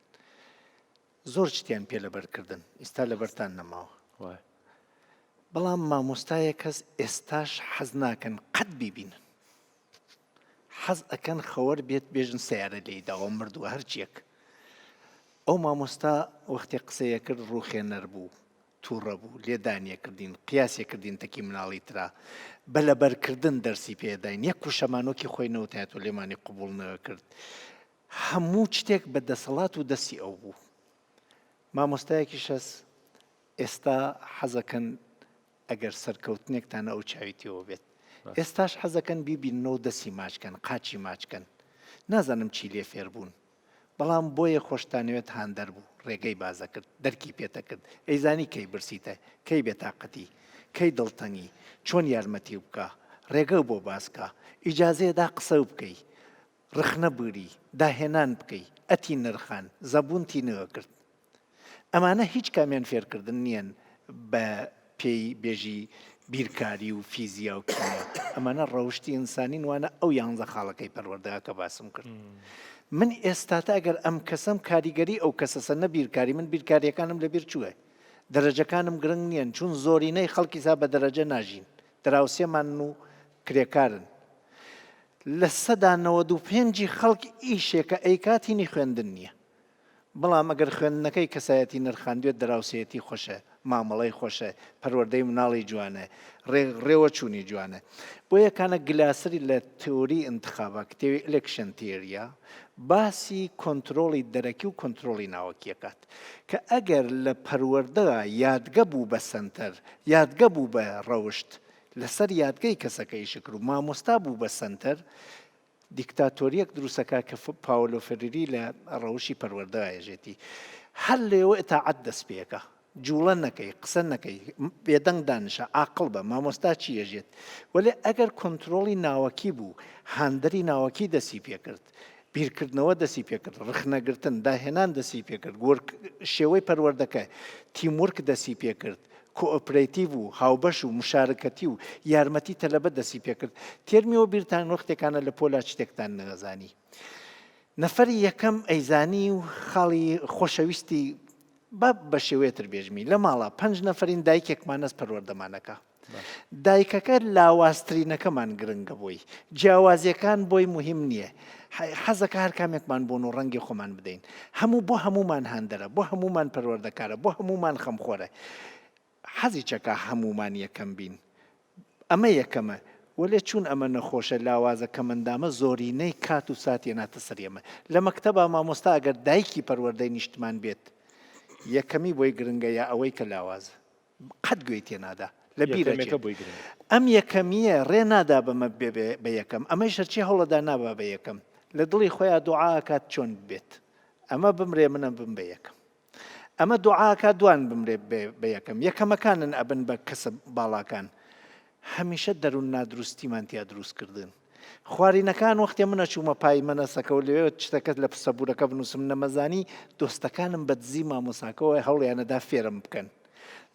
زۆر شتیان پێ لەبەرکردن ئێستا لەبەرتان نەماوە وای بەڵام مامۆستایە کەس ئێستاش حەز ناکەن قەت بیبینن حەز ئەکەن خەوەر بێت بێژن سیارە لێیداوە مردووە هەرچیەک ئەو مامۆستا وەختی قسەیە کرد ڕووخێنەر بوو تووڕە بوو لێدانیە کردین قیاسیە کردین تەکی مناڵی ترا بە لەبەرکردن دەرسی پێداین یەک کوشەمانۆکی خۆی نەوتایەت و لێمانی قبوڵ نەوە کرد هەموو شتێک بە دەسەڵات و دەستی ئەو بوو مامۆستایەکی شەس ئێستا حەزەکەن ئەگەر سەرکەوتنێکتانە ئەو چاویتیەوە بێت ئێستاش حەزەکەن بیبینەوە دەستی ماچکەن قاچی ماچکەن نازانم چی لێ فێر بوون بەڵام بۆیە خۆشتانەوێت هاندەر بوو ڕێگەی بازە کرد دەرکی پێتە کرد ئەیزانی کەی برسیتە کەی بێتاقەتی کەی دڵتەنگی چۆن یارمەتی بکە ڕێگە بۆ باسکە ئیجازەیەدا قسە بکەی ڕخنە بووری داهێنان بکەی ئەتی نرخان زەبوونتی نوێ کرد ئەمانە هیچ کامیان فێرکردن نییەن بە پێی بێژی بیرکاری و فیزیا و کیمیا ئەمانە ڕەوشتی ئینسانی وانە ئەو 11 خاڵەکەی پەروەردەگا کە باسم کرد من ئێستاتا ئەگەر ئەم کەسەم کاریگەری ئەو کەسەسەنە بیرکاری من بیرکاریەکانم لەبیر چووە دەرەجەکانم گرنگ نییەن چون زۆرینەی خەڵکیسا بە دەرەجە ناژین دراوسێمان و کرێکارن لە 95 خەڵک ئیشێکە ئەیکاتینی خوێندن نییە بەڵام ئەگەر خوێندنەکەی کەسایەتی نرخاندوێت دراوسێتی خۆشە مامەڵەی خۆشە پەروەردەی مناڵی جوانە ڕێوە چوونی جوانە بۆ یەکانە گلاسری لە تئۆری انتخابە کتێوی ئلێکشن تێریە باسی کۆنتترۆڵی دەرەکی و کۆنتترۆڵی ناوەکیەکات کە ئەگەر لە پەروەردەوە یادگە بوو بە سنتەر یادگە بوو بە ڕەوشت لەسەر یادگەی کەسەکەی شکر و مامۆستا بوو بە سنتەر دیکتاتۆریەک دروستەکە کە پاولۆ فەریری لە ڕەوشی پەروەردەیەژێتی هەر لێوە ئتاعەت دەست پێەکە جوڵە نەکەی قسە نەکەی بێدەنگ دانشە عاقڵ بە مامۆستا چی ئێژێت وەلێ ئەگەر کۆنتترۆڵی ناوەکی بوو هاندەری ناوەکی دەسی پێکرد بیرکردنەوە دەسی پێکرد ڕخنەگرتن داهێنان دەسی پێکرد شێوەی پەروەردەکە تیمورک دەسی پێکرد کۆئۆپرەیتیڤ و هاوبەش و مشارکەتی و یارمەتی تەلەبە دەسی پێکرد تێرمیەوە بیرتان وەختێکانە لە پۆلا شتێکتان نەزانی نەفەری یەکەم ئەیزانی و خاڵی خۆشەویستی بە شێوەیەتر بێژمی لە ماڵە 5 نەفرین دایکێکمانەس پەروەردەمانەکە دایکەکە لاوازترینەکەمان گرنگە بۆی جیاوازیەکان بۆی مهم نییە حەزەکە هەر کامێکمان بۆن و ڕەنگی خۆمان بدەین هەموو بۆ هەمومان هەندەرە بۆ هەمومان پەروەردەکارە بۆ هەمومان خەمخۆرە حەزی چەکە هەمومان یەکەم بین ئەمە یەکەمە وەلێ چون ئەمە نەخۆشە لاوازە کە مندامە زۆرینەی کات و ساتی ناتە سەرێمە لە مەکتەبە مامۆستا ئەگەر دایکی پەروەردەی نیشتمان بێت یەکەمی بۆی گرنگە یا ئەوەی کە لاوازە قەت گوێی تێنادا لە بیرەکە ئەم یەکەمیە ڕێ نادا بەمە بە یەکەم ئەمەی شەرچی هەوڵەدا نابا بە یەکەم لە دڵی خۆیان دوعاکات چۆن بێت ئەمە بمرێ منە بم بە یەکەم ئەمە دوعاکە دوان بمرێ بە یەکەم یەکەمەکانن ئەبن بە کەسە باڵاکان هەمیشە دەروون نادروستیمان تیا دروستکردن خوارینەکان وەختێ منە چوومە پای مەنەسەکە و لەوێ شتەکەت لە سەبوورەکە بنووسم نەمەزانی دۆستەکانم بە دزی مامۆساکەەوە هەوڵیانەدا فێرم بکەن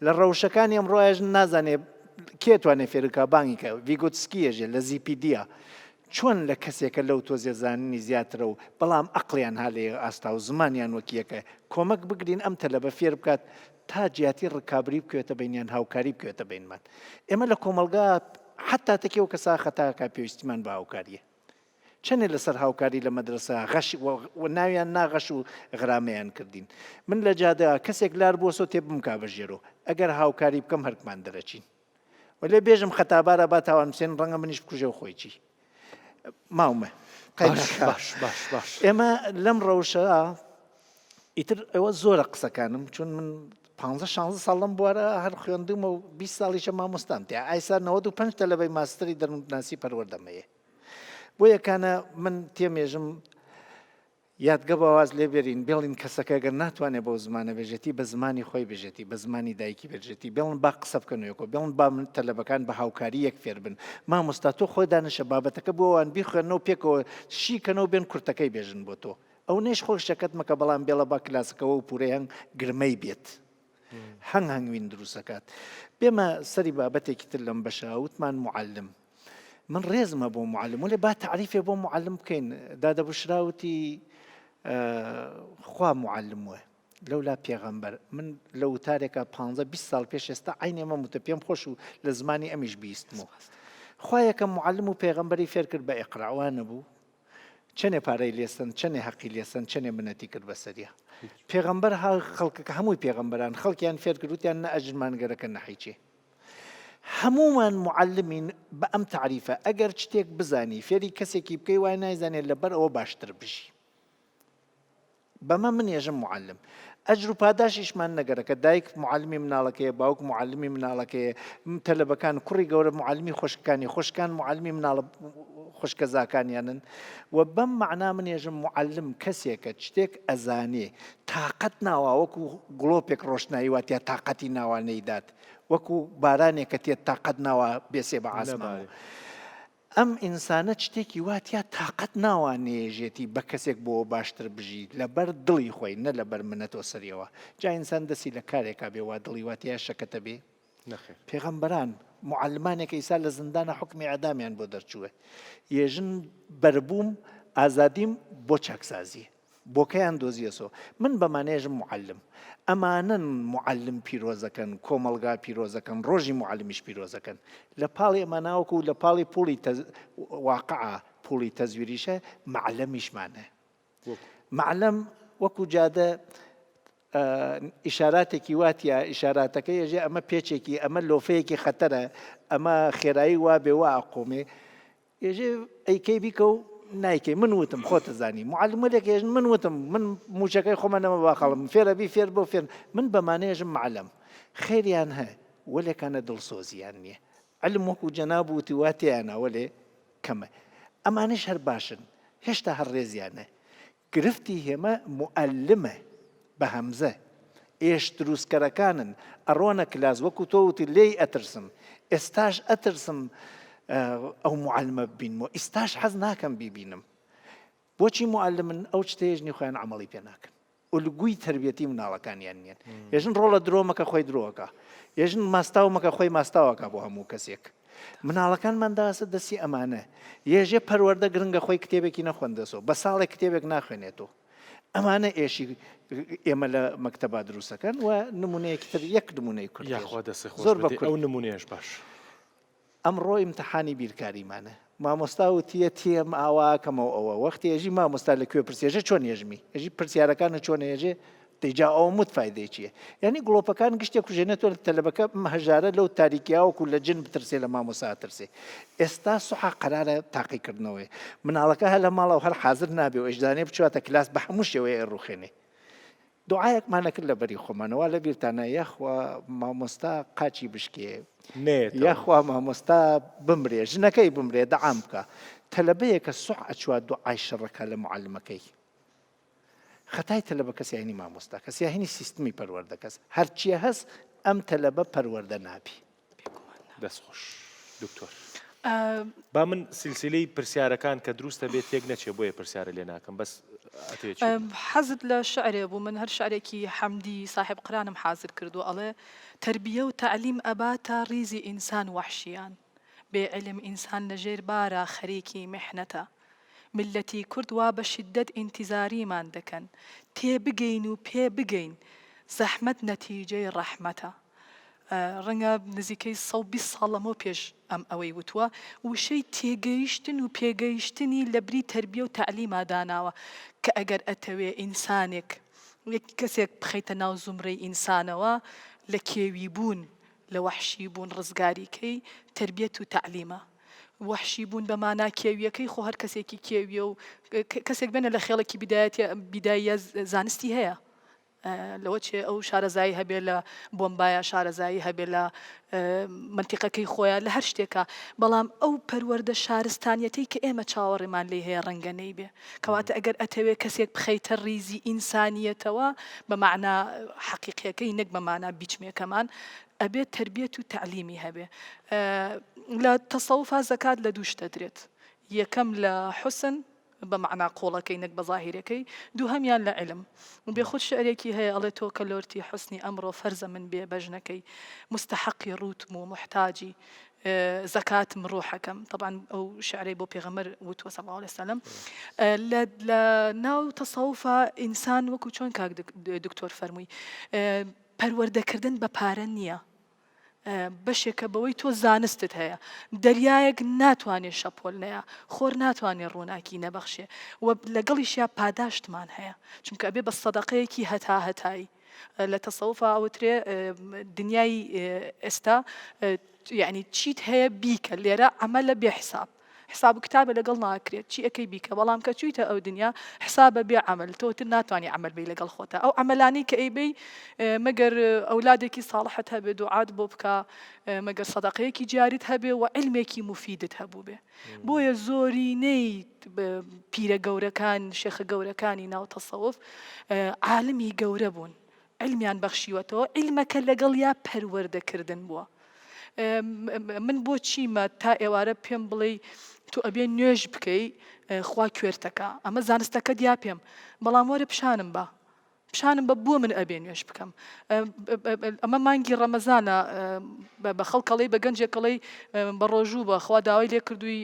لە ڕەوشەکانی ئەمڕۆژ نازانێ کێتوانێ فێرکە بانگیکە ڤیگۆتسکیەژێ لە زیپیدیا چۆن لە کەسێکە لەو تۆزیە زانینی زیاترە و بەڵام ئەقلیان هەلێ ئاستا و زمانیان وەکیەکە کۆمەک بگرین ئەم تەلەبە فێر بکات تا جیاتی ڕکابری بکوێتە بینیان هاوکاری بکوێتە بینمان ئێمە لە کۆمەلگا حتا تەکێو کەسا خەتاکە پێویستیمان بە هاوکاریە چەندێ لەسەر هاوکاری لە مەدرسە غەش و ناویان ناغەش و غرامەیان کردین من لە جادە کەسێک لار بۆ سۆ تێ بمکا بەژێرۆ ئەگەر هاوکاری بکەم هەرکمان دەرەچین وەلێ بێژم خەتابارە با تاوان بسێن ڕەنگە منیش بکوژە و خۆی چی ماومە باش ئێمە لەم ڕەوشە ئیتر ئەوە زۆرە قسەکانم چون من 15 ساڵم بوارە هەر خوێندومە و 20 ساڵیشە مامۆستام تیا ئایسا 95 تەلەبەی ماستری دەرونناسی پەروەردەمەیە بۆ یەکانە من تێمێژم یادگە بەواز لێبێرین بێڵین کەسەکە گەر ناتوانێت بەو زمانە بێژێتی بە زمانی خۆی بێژێتی بە زمانی دایکی بێژێتی بێڵن با قسە بکەنەوەکۆ بێڵن با من تەلەبەکان بە هاوکاری یەک فێر بن مامۆستا تۆ خۆی دانیشە بابەتەکە بۆوان بیخوێنەوە پێکەوە شیکەنەوە بێن کورتەکەی بێژن بۆ تۆ ئەو نێش خۆشەکەت مەکە بەڵام بێڵە با کلاسەکەەوە و پورەی هەنگ گرمەی بێت هەنگ هەنگوین دروستەکات بێمە سەری بابەتێکی تر لەم بەشە وتمان معلم من ڕێزمە بۆ معلم ولی با تعریفێ بۆ معلم بکەین دادەبشراوتی خوا معلم وە لەولا پێغەمبەر من لە وتارێکە 15-20 ساڵ پێش ئێستا عینێ مەموتە پێم خۆش و لە زمانی ئەمیش بیستمەوە خوا یەکەم معلم و پێغەمبەری فێر کرد بە ئیقراوانە بوو چەنێ پارەی لێسن چەنێ حەقی لێسن چەنێ منەتی کرد بەسەریە پێغەمبەر خەڵکەکە هەمووی پێغەمبەران خەڵکیان فێر کردوتیان نە ئەژمانگەرەکە نەحیچێ هەمومان معلمین بە ئەم تعریفە ئەگەر شتێک بزانی فێری کەسێکی بکەی وای نایزانێت لەبەر ئەوە باشتر بژی بەمە من ێژم معلم ئەجر و پاداشیشمان نەگەرەکە دایک معلمی مناڵەکەیە باوک معلمی مناڵەکەیە تەلەبەکان کوڕی گەورە معلمی خۆشکانی خۆشکان معلمی مناڵە خوشکەزاکانیانن و بەم معنا من ێژم معلم کەسێکە شتێک ئەزانێ تااقەت ناوە وەکو گڵۆپێک ڕۆشنایی واتیا تااقەتی ناوانەیدات وەکو بارانێکە تێت تااقەت ناوە بێسێ بە ئاسمان ئەم ئینسانە شتێکی واتیا تااقەت ناوانێژێتی بە کەسێک بۆ باشتر بژی لەبەر دڵی خۆی نە لەبەر منەتۆ سەریەوە جا ئینسان دەسی لە کارێکا بێ وا دڵی واتیا شەکەتە بێ پێغەمبەران معلمانێک ئیسا لە زندانە حکمی ئەدامیان بۆ دەرچووە ێژن بەربووم ئازادیم بۆ چاکسازی بۆکەیان دۆزیەسەوە من بەمانێژم معلم ئەمانن معلم پیرۆزەکەن کۆمەلگا پیرۆزەکەن ڕۆژی معلمیش پیرۆزەکەن لە پاڵی ئەمە ناوەکو و لە پاڵی پوڵی واقعە پوڵی تەزویریشە معلەمیشمانە معلەم وەکو جادە ئیشاراتێکی واتە ئیشاراتەکە ێژێ ئەمە پێچێکی ئەمە لۆفەیەکی خەتەرە ئەمە خێرایی وا بێ وا ئەقۆمێ ێژێ ئەیکەی بیکە و نایکەی من وتم خۆتە زانی معلمەلێک ێژن من وتم من موچەکەی خۆمە نەمە باخەڵم فێرە بی فێر بۆ فێر من بەمانێژم معلەم خێریان هەیە وەلێکانە دڵسۆزیان نییە علم وەکو جەناب وتی واتیانە وەلێ کەمە ئەمانش هەر باشن هێشتا هەر ڕێزیانە گرفتی هێمە معلمە بە هەمزە ئێش دروستکەرەکانن ئەڕۆنە کلاس وەکو تۆ وتی لێی ئەترسم ئێستاش ئەترسم ئەو معلمە ببینمەوە ئێستاش حەز ناکەم بیبینم بۆچی معلمن ئەو شتێژنی خۆیان عملی پێ ناکەن ئولگوی تربیەتی مناڵەکانیان نیەن ێژن ڕۆڵە درۆمەکە خۆی درۆەکە ێژن ماستاومەکە خۆی ماستاوەکە بۆ هەموو کەسێک مناڵەکانمان داسە دەستی ئەمانە یێژێ پەروەردە گرنگە خۆی کتێبێکی نەخوێندەسەوە بە ساڵێک کتێبێک ناخوێنێتەوە ئەمانە ئێشی ئێمە لە مەکتەبا دروستەکەن و نمونەیەکی تر یەک نمونەی کورد زۆر بە ئەو نمونەیەش باش ئەمڕۆ ئیمتحانی بیرکاریمانە مامۆستا وتیە تێم ئاواکەمەوە ئەوە وەختی ێژی مامۆستا لەکوێ پرسێژە چۆن ێژمی ێژی پرسیارەکانە چۆن ێژێ دەیجا ئەو متفایدەی چییە یعنی گڵۆپەکان گشتێک کوژێنێتەوە لە تەلەبەکە هەژارە لەو تاریکیاوەکو لە جن بترسێ لە مامۆستا ترسێ ئێستا سوحا قەرارە تاقیکردنەوەی مناڵەکە هە لە ماڵەوە هەر حاضر نابێ و ئەژدانێ بچواتە کلاس بە هەموو شێوەیە ڕوخێنێ دوعایەکمانەکرد لە بەری خۆمانەوە لە بیرتانە یەخوا مامۆستا قاچی بشکێ یاخوا مامۆستا بمرێ ژنەکەی بمرێ دەعام بکە تەلەبەیەکە سوح ئەچوات دوعای شەڕەکە لە معلمەکەی خەتای تەلەبە کەسیانی مامۆستا کەسیانی سیستمی پەروەردە کەس هەرچیە هەست ئەم تەلەبە پەروەردە نابی دەستخۆش دکتۆر با من سلسلەی پرسیارەکان کە دروستە بێت تێک نەچێ بۆیە پرسیارە لێ ناکەم بەس حەزت لە شعرێ بوو من هەر شعرێکی حەمدی صاحب قرانم حاضر کردو ئەڵێ تربیە و تعلیم ئەباتە ڕیزی ئینسان وەحشیان بێ علم ئینسان لەژێر بارە خەریکی میحنەتە ملەتی کورد وا بە شیدەت ئینتیزاریمان دەکەن تێ بگەین و پێ بگەین زەحمەت نەتیجەی ڕەحمەتە ڕەنگە نزیکەی 120 ساڵ لەمەوە پێش ئەم ئەوەی وتووە وشەی تێگەیشتن و پێگەیشتنی لە بری تربیە و تعلیما داناوە کە ئەگەر ئەتەوێ ئینسانێک کەسێک بخەیتە ناو زومرەی ئینسانەوە لە کێوی بوون لە وەحشی بوون ڕزگاریکەی تربیەت و تعلیمە وەحشی بوون بەمانا کێویەکەی خۆ هەر کەسێکی کێویە و کەسێک بێنە لە خێڵێکی بیدایە زانستی هەیە لەوە چێ ئەو شارەزایی هەبێ لە بۆمبایە شارەزایی هەبێ لە منتیقەکەی خۆیان لە هەر شتێکە بەڵام ئەو پەروەردە شارستانیەتی کە ئێمە چاوەڕێمان لێ هەیە ڕەنگەنەی بێ کەواتە ئەگەر ئەتەوێ کەسێک بخەیتە ڕیزی ئینسانیەتەوە بە معنە حەقیقیەکەی نەک بە معنە بیچمێکەمان ئەبێت تربیەت و تعلیمی هەبێ لە تەسەوفا زەکات لە دوو شتە درێت یەکەم لە حوسن بمعنى قولەکەی نەک بە ظاهیرەکەی دووهەمیان لە علم بێخود شعرێکی هەیە ئەڵێ تۆ کە لۆرتی حوسنی ئەمڕۆ فەرزە من بێ بەژنەکەی مستحقی ڕوتم و محتاجی زەکاتم ڕۆحەکەم طبعا ئەو شعرەی بۆ پێغەمبەر وتوە صلی الله عليه وسلم لە ناو تەسەوفا ئینسان وەکو چۆن کاک دکتۆر فەرمووی پەروەردەکردن بە پارە نییە بەشێکە بەوەی تۆ زانستت هەیە دەریایەک ناتوانێت شەپۆل نەیە خۆر ناتوانێت ڕووناکی نەبەخشێ و لەگەڵیشیا پاداشتمان هەیە چونکە ئەبێ بە سەدەقەیەکی هەتایی لە تەسەوفا ئەوترێ دنیای ئێستا یعنی چیت هەیە بیکە لێرە عەمەلە بێ حساب حساب و کتابە لەگەڵ ناکرێت چی ئەەکەی بیکە بەڵام کە چوویتە ئەو دنیا حسابە بێ عەمەل تۆتر ناتوانانی عەمەل بی لەگەڵ خۆتە ئەو عەمەلانی کە ئەیبەی مەگەر ئەولادێکی ساڵحت هەبێ دوعات بۆ بکە مەگەر سەدەقەیەکی جاریت هەبێ و علمێکی مفیدت هەبوو بێ بۆیە زۆرینەی پیرە گەورەکان شێخە گەورەکانی ناو تەسەوف عالمی گەورە بوون علمیان بەخشیوەتەوە علمەکە لەگەڵ یا پەروەردەکردن بووە من بۆ چیمە تا ئێوارە پێم بڵێ تو ئەبێ نوێژ بکەی خوا کوێرتەکە ئەمە زانستەکە دیا پێم بەڵام وەرە پیشانم بە بۆ من ئەبێ نوێژ بکەم ئەمە مانگی ڕەمەزانە بە خەڵکەڵی بە گەنجێکەڵی بە ڕۆژوو بە خوا داوای لێ کردووی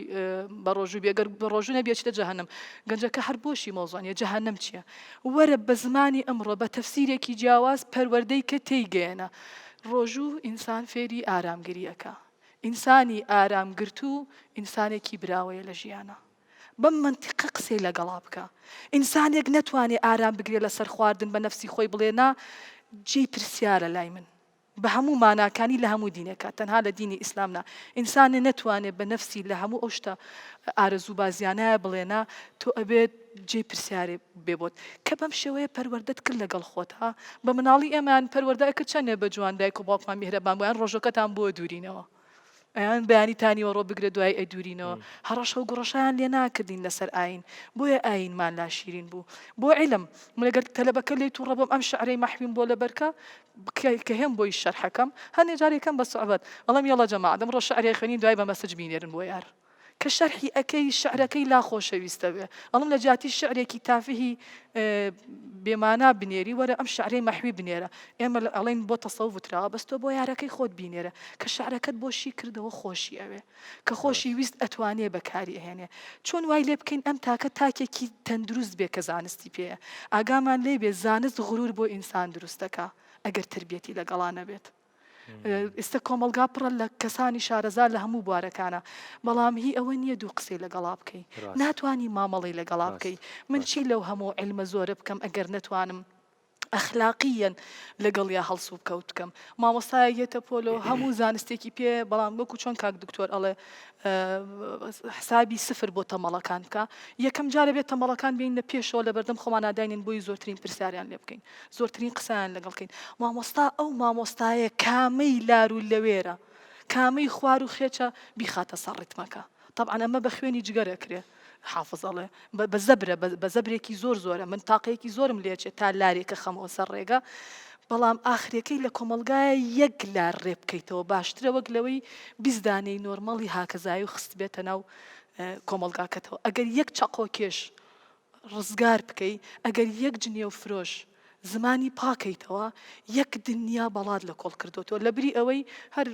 بە ڕۆژوو بێگەر بە ڕۆژوو نەبێتە جەهەنم گەنجەکە هەر بۆشی مۆزانە جەهەنم چییە وەرە بە زمانی ئەمڕۆ بە تەفسیرێکی جیاواز پەروەردەی کە تێیگەێنە ڕۆژوو ئینسان فێری ئارامگریەکە ئینسانی ئارامگرت و ئینسانێکی براوەیە لە ژیانە بەم منتیقە قسەی لەگەڵا بکە ئینسانێک نەتوانێت ئارام بگرێت لەسەر خواردن بە نەفسی خۆی بڵێنا جێی پرسیارە لای من بە هەموو ماناکانی لە هەموو دینەکە تەنها لە دینی ئیسلامنا ئینسانێ نەتوانێت بە نەفسی لە هەموو ئەو شتە ئارەزوو بازیانایە بڵێنا تۆ ئەبێت جێ پرسیارێ بێبوت کە بەم شێوەیە پەروەردەت کرد لەگەڵ خۆتها بە مناڵی ئێمان پەروەردایکە چەندێ بە جوان دایک و باوکمان میهرەبان بوویان ڕۆژەکەتان بۆ دوورینەوە ئەیان بەیانی تانیوە ڕۆ بگرێت دوای ئەیدورینەوە هەڕەشە و گوڕەشیان لێ ناکردین لەسەر ئاین بۆیە ئاینمان لا شیرین بوو بۆ عیلم لەگەر تەلەبەکە لێ تووڕە بم ئەم شعرەی مەحویم بۆ لەبەرکە کە هێم بۆی شەرحەکەم هەندێک جارێکم بە سوعبەت ئەڵەم یەڵە جەماعە دەمڕۆ شعرەی خوێنین دوای بە مەسەج بینێرن بۆ یار کە شەرحی ئەەکەی شعرەکەی لا خۆشەویستە بێ ئەڵم لە جاتی شعرێکی تافهی بێمانا بنێری وەرە ئەم شعرەی مەحوی بنێرە ئێمە ئەڵێن بۆ تەسەوف وتراوە بەستۆ بۆ یارەکەی خۆت بینێرە کە شعرەکەت بۆشی کردەوە خۆشی ئەوێ کە خۆشی ویست ئەتوانێ بەکاری ئەهێنێ چۆن وای لێ بکەین ئەم تاکە تاکێکی تەندروست بێ کە زانستی پێەیە ئاگامان لێ بێ زانست غرور بۆ ئینسان دروستەکە ئەگەر تربیەتی لەگەڵانە بێت ئێستا کۆمەلگا پڕە لە کەسانی شارەزار لە هەموو بوارەکانە بەڵام هی ئەوە نییە دوو قسەی لەگەڵا بکەی ناتوانانی مامەڵی لەگەڵا بکەی من چی لەو هەموو علمە زۆرە بکەم ئەگەر نتوانم ئەخلاقیەن لەگەڵ یا هەڵسوو بکەوت بکەم مامۆستای هێتە پۆلۆ هەموو زانستێکی پێ بەڵام وەکو چۆن کاک دکتۆر ئەڵێ حسابی سفر بۆ تەمەڵەکان بکە یەکەم جارە بێت تەمەڵەکان بین لە پێشەوە لە بەردەم خۆمان ناداینین بۆی زۆرترین پرسیاریان لێ بکەین زۆرترین قسەیان لەگەڵ بکەین مامۆستا ئەو مامۆستایە کامەی لار و لەوێرە کامەی خوار و خێچە بیخاتە سەر ڕیتمەکە طبعا ئەمە بە خوێنی جگەرەکرێ حافظ ئەڵێ بە زەبرە بە زەبرێکی زۆر زۆرە من تاقەیەکی زۆرم لێچێت تا لارێکە خەمەوە سەر ڕێگە بەڵام ئاخرەکەی لە کۆمەلگایە یەک لار ڕێ بکەیتەوە باشترە وەک لەوەی بیزدانەی نۆرمەڵی هاکەزایی و خست بێتە ناو کۆمەلگاکەتەوە ئەگەر یەک چەقۆ کێش ڕزگار بکەی ئەگەر یەک جنێ و فرۆش زمانی پاکەیتەوە یەک دنیا بەڵات لە کۆڵ کردوتەوە لە بری ئەوەی هەر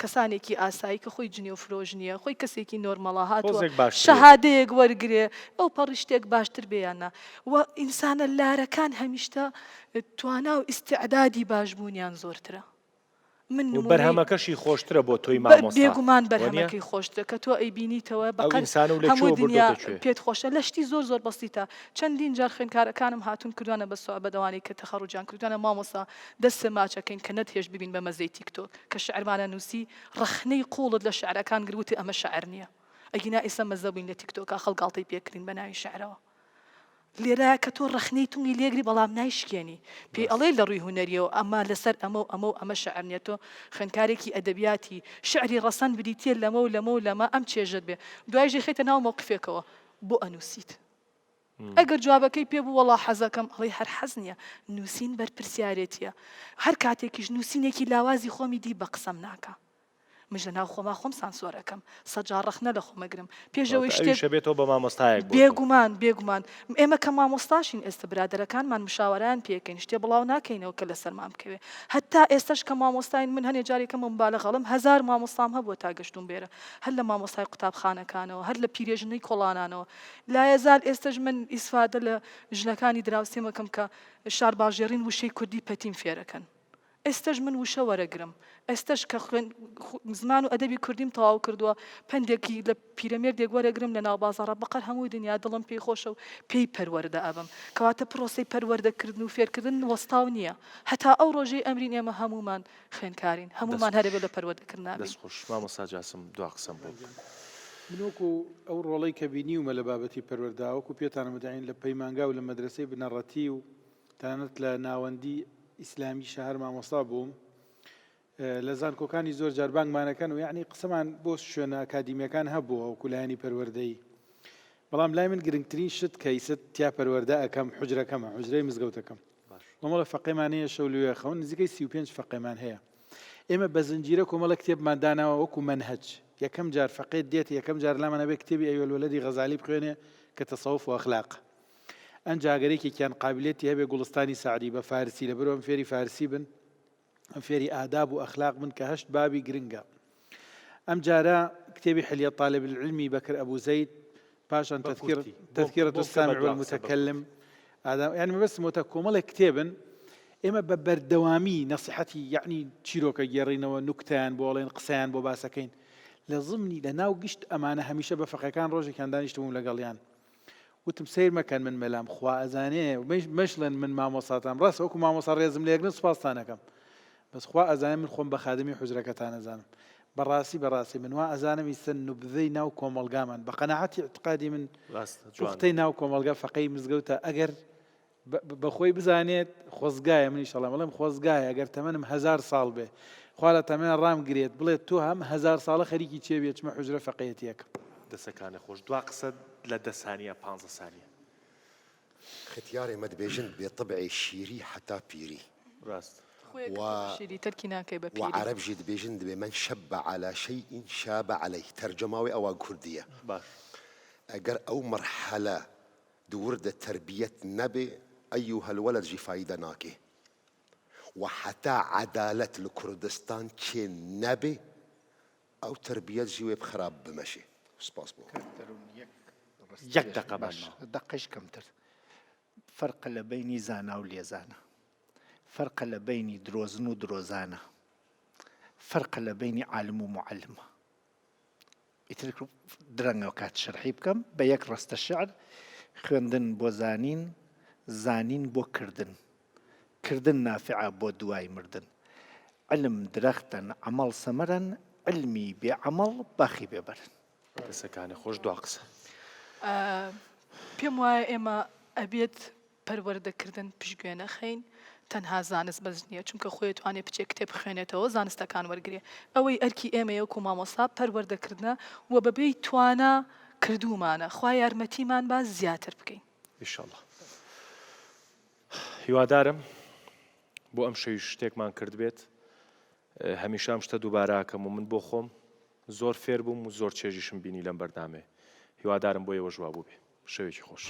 کەسانێکی ئاسایی کە خۆی جنێ و فرۆژ نییە خۆی کەسێکی نۆرمەڵە هاتووە شەهادەیەک وەرگێ ئەو پەڕیشتێک باشتر بێیانە و ئینسانە لارەکان هەمیشتە توانا و ئیسعدادی باشبوونیان زۆرترە من بەرهەمەکەشی خۆشترە بۆ تۆی مامۆستا بێگومان بەرهەمەکەی خۆشتە کە تۆ ئەیبینیتەوە بەقەر هەموو دنیا پێت خۆشە لە شتی زۆر زۆر بەسیتە چەندین جار خوێنکارەکانم هاتون کردوانە بە سوعبەدەوانی کە تەخەڕوجان کردوانە مامۆستا دەستە ماچەکەین کە نەتهێش ببین بە مەزەی تیکتۆک کە شعرمانە نووسی ڕەخنەی قوڵت لە شعرەکان گروتی ئەمە شعر نییە ئەگینا ئێستا مەزە بووین لە تیکتۆکە خەڵگاڵتەی پێکردین بە ناوی شعرەوە لێرە کە تۆ ڕەخنەی تونگی لێگری بەڵام نایشکێنی پێی ئەڵێ لە ڕووی هوەریەوە ئەمە لەسەر ئەمە شعرنیە تۆ خوێندکارێکی ئەدەبیاتی شعری ڕەسەن بریتە لەمە و لەمە ئەم چێژت بێ دوایژی خێتە ناو مۆقفێکەوە بۆ ئەنووسیت ئەگەر جوابەکەی پێ بوو وەڵا حەزەکەم ئەڵێ هەر حەز نییە نووسین بەرپرسیارێتیە هەر کاتێکیش نووسینێکی لاوازی خۆمی دی بە قسەم ناکە مژە ناو خۆما خۆم سانسۆرەکەم سەجار ڕەخنە لە خۆمەگرم پێشەوەی شتێک بێتەوە بە مامۆستایەک بێگومان ئێمە کە مامۆستاشین ئێستا برادەرەکانمان مشاوەران پێکەین شتێ بڵاو ناکەینەوە کە لەسەرمان بکەوێ هەتا ئێستاش کە مامۆستاین من هەنێ جارێکەم مبالە غەڵم 1000 مامۆستام هەبووە تا گەشتم بێرە هەر لە مامۆستای قوتابخانەکانەوە هەر لە پیرێژنەی کۆڵانانەوە لایەزال ئێستاش من ئیسفادە لە ژنەکانی دراوسێمەکەم کە شار باژێڕین وشەی کوردی پەتیم فێرەکەن ئێستش من وشە وەرەگرم ئێستش کە زمان و ئەدەبی کوردیم تەواو کردووە پندێکی لە پیرەمێردێک وەرەگرم لە ناو بازاڕە بەقەر هەمووی دنیا دڵم پێی خۆشە و پێی پەروەردە ئەبم کەواتە پرۆسەی پەروەردەکردن و فێرکردن وەستاو نییە هەتا ئەو ڕۆژەی ئەمرین ئێمە هەمومان خوێنکارین هەمومان هەرەبێت لە پەروەردەکردن دەستخۆش مامۆستا جاسم دوا قسەم بۆ منوەکو ئەو ڕۆڵەی کە بینیومە لە بابەتی پەروەرداوەکو پێتانەمەداین لە پەیمانگا و لە مەدرسەی بنەڕەتی و تەنانەت لە ناوەندی ئیسلامی شەهر مامۆستا بووم لە زانکۆکانی زۆر جاربانگمانەکەن و یعنی قسەمان بۆ شوێنە ئاکادیمیەکان هەبووە و کولایانی پەروەردەی بەڵام لای من گرنگترین شت کە ئیسەت تیا پەروەردە ئەەکەم حوجرەکەمە حوجرەی مزگەوتەکەم مەمەڵە فەقێمانەیە شەو لێ خەون نزیکەی 35 فەقێمان هەیە ئێمە بە زنجیرە کۆمەڵە کتێبمان داناوە وەکو منهەج یەکەم جار فەقێت دێت یەکەم جار لامانە بێ کتێبی ئەیوەلوەلەدی غەزالی بخوێنێ کە تەسەوف و ئەخلاق ئەم جاگەرێکێکیان قابلێتی هەبێ گوڵستانی سعدی بە فارسی لەبەرەوەم فێری فارسی بن ئەم فێری ئاداب و ئەخلاق من کە هەشت بابی گرنگە. ئەم جارە کتێبی حلیە طالب العلمی بەکر ئەبوو زەید پاشان تذكرة السامع والمتكلم يعني ما بس متكومل كتابن اما ببردوامي نصيحتي يعني تشيروكا يرينوا نكتان بولين قسان بو باسكين لازمني لناو قشت امانه هميشه بفقه كان روجي كان دانيشتم لقاليان وتم سير مكان من ملام خوا ازاني مشلن من ماموساتام راس وكو ماموسار لازم لي يقنص باستانكم بس خوا ازاني من خون بخادمي حجركتان ازانم براسي من وا ازانم يسنو بذينا وكوملقامان بقناعتي اعتقادي من وقتينا وكوملقا فقي مزقوتا اجر بخوي بزانيت خوزقايا من ان شاء الله والله خوزقايا اجر تمنم 1000 سال به خواله تمن رام قريت بليت تو هم 1000 سال خريكي تشيبيت مع حجره فقيتيك دسكان خوش دوا قصد لدى ثانيه 15 ثانيه ختياري مدبيجن بطبعي شيري حتى بيري راست وعرب جيد بيجن بمن شب على شيء شاب عليه ترجماوي او كرديه اگر او مرحله دورد تربيه نبي ايها الولد جي فايده ناكي وحتى عداله الكردستان كين نبي او تربيه جي بخراب بمشي سباسبو يك دقه دقش كمتر فرق بين زانا وليزانا فرق بين دروزن ودروزانة فرق بين عالم ومعلم يترك درنگ وكات شرحي بكم بيك رست الشعر خوندن بو زانين بو كردن نافعة بو دواي مردن علم درختن عمل سمرن علمي بعمل باخي ببرن دسكان خوش دواقس پێم وایە ئێمە ئەبێت پەروەردەکردن پشتگوێنە خەین تەنها زانست بەس نییە چونکە خۆی توانێت بچێت کتێب بخوێنێتەوە زانستەکان وەرگێ ئەوەی ئەرکی ئێمەیە وەکو مامۆستا پەروەردەکردنە و بەبێی توانە کردومانە خوا یارمەتیمان با زیاتر بکەین ئینشاءڵڵا هیوادارم بۆ ئەم شەوی شتێکمان کرد بێت هەمیشە ئەم شتە دووبارەکەم و من بۆ خۆم زۆر فێر بووم و زۆر چێژیشم بینی لەم بەردامێ هیوادارم بۆ ئێوە ژوا بوو بێ شەوێکی خۆش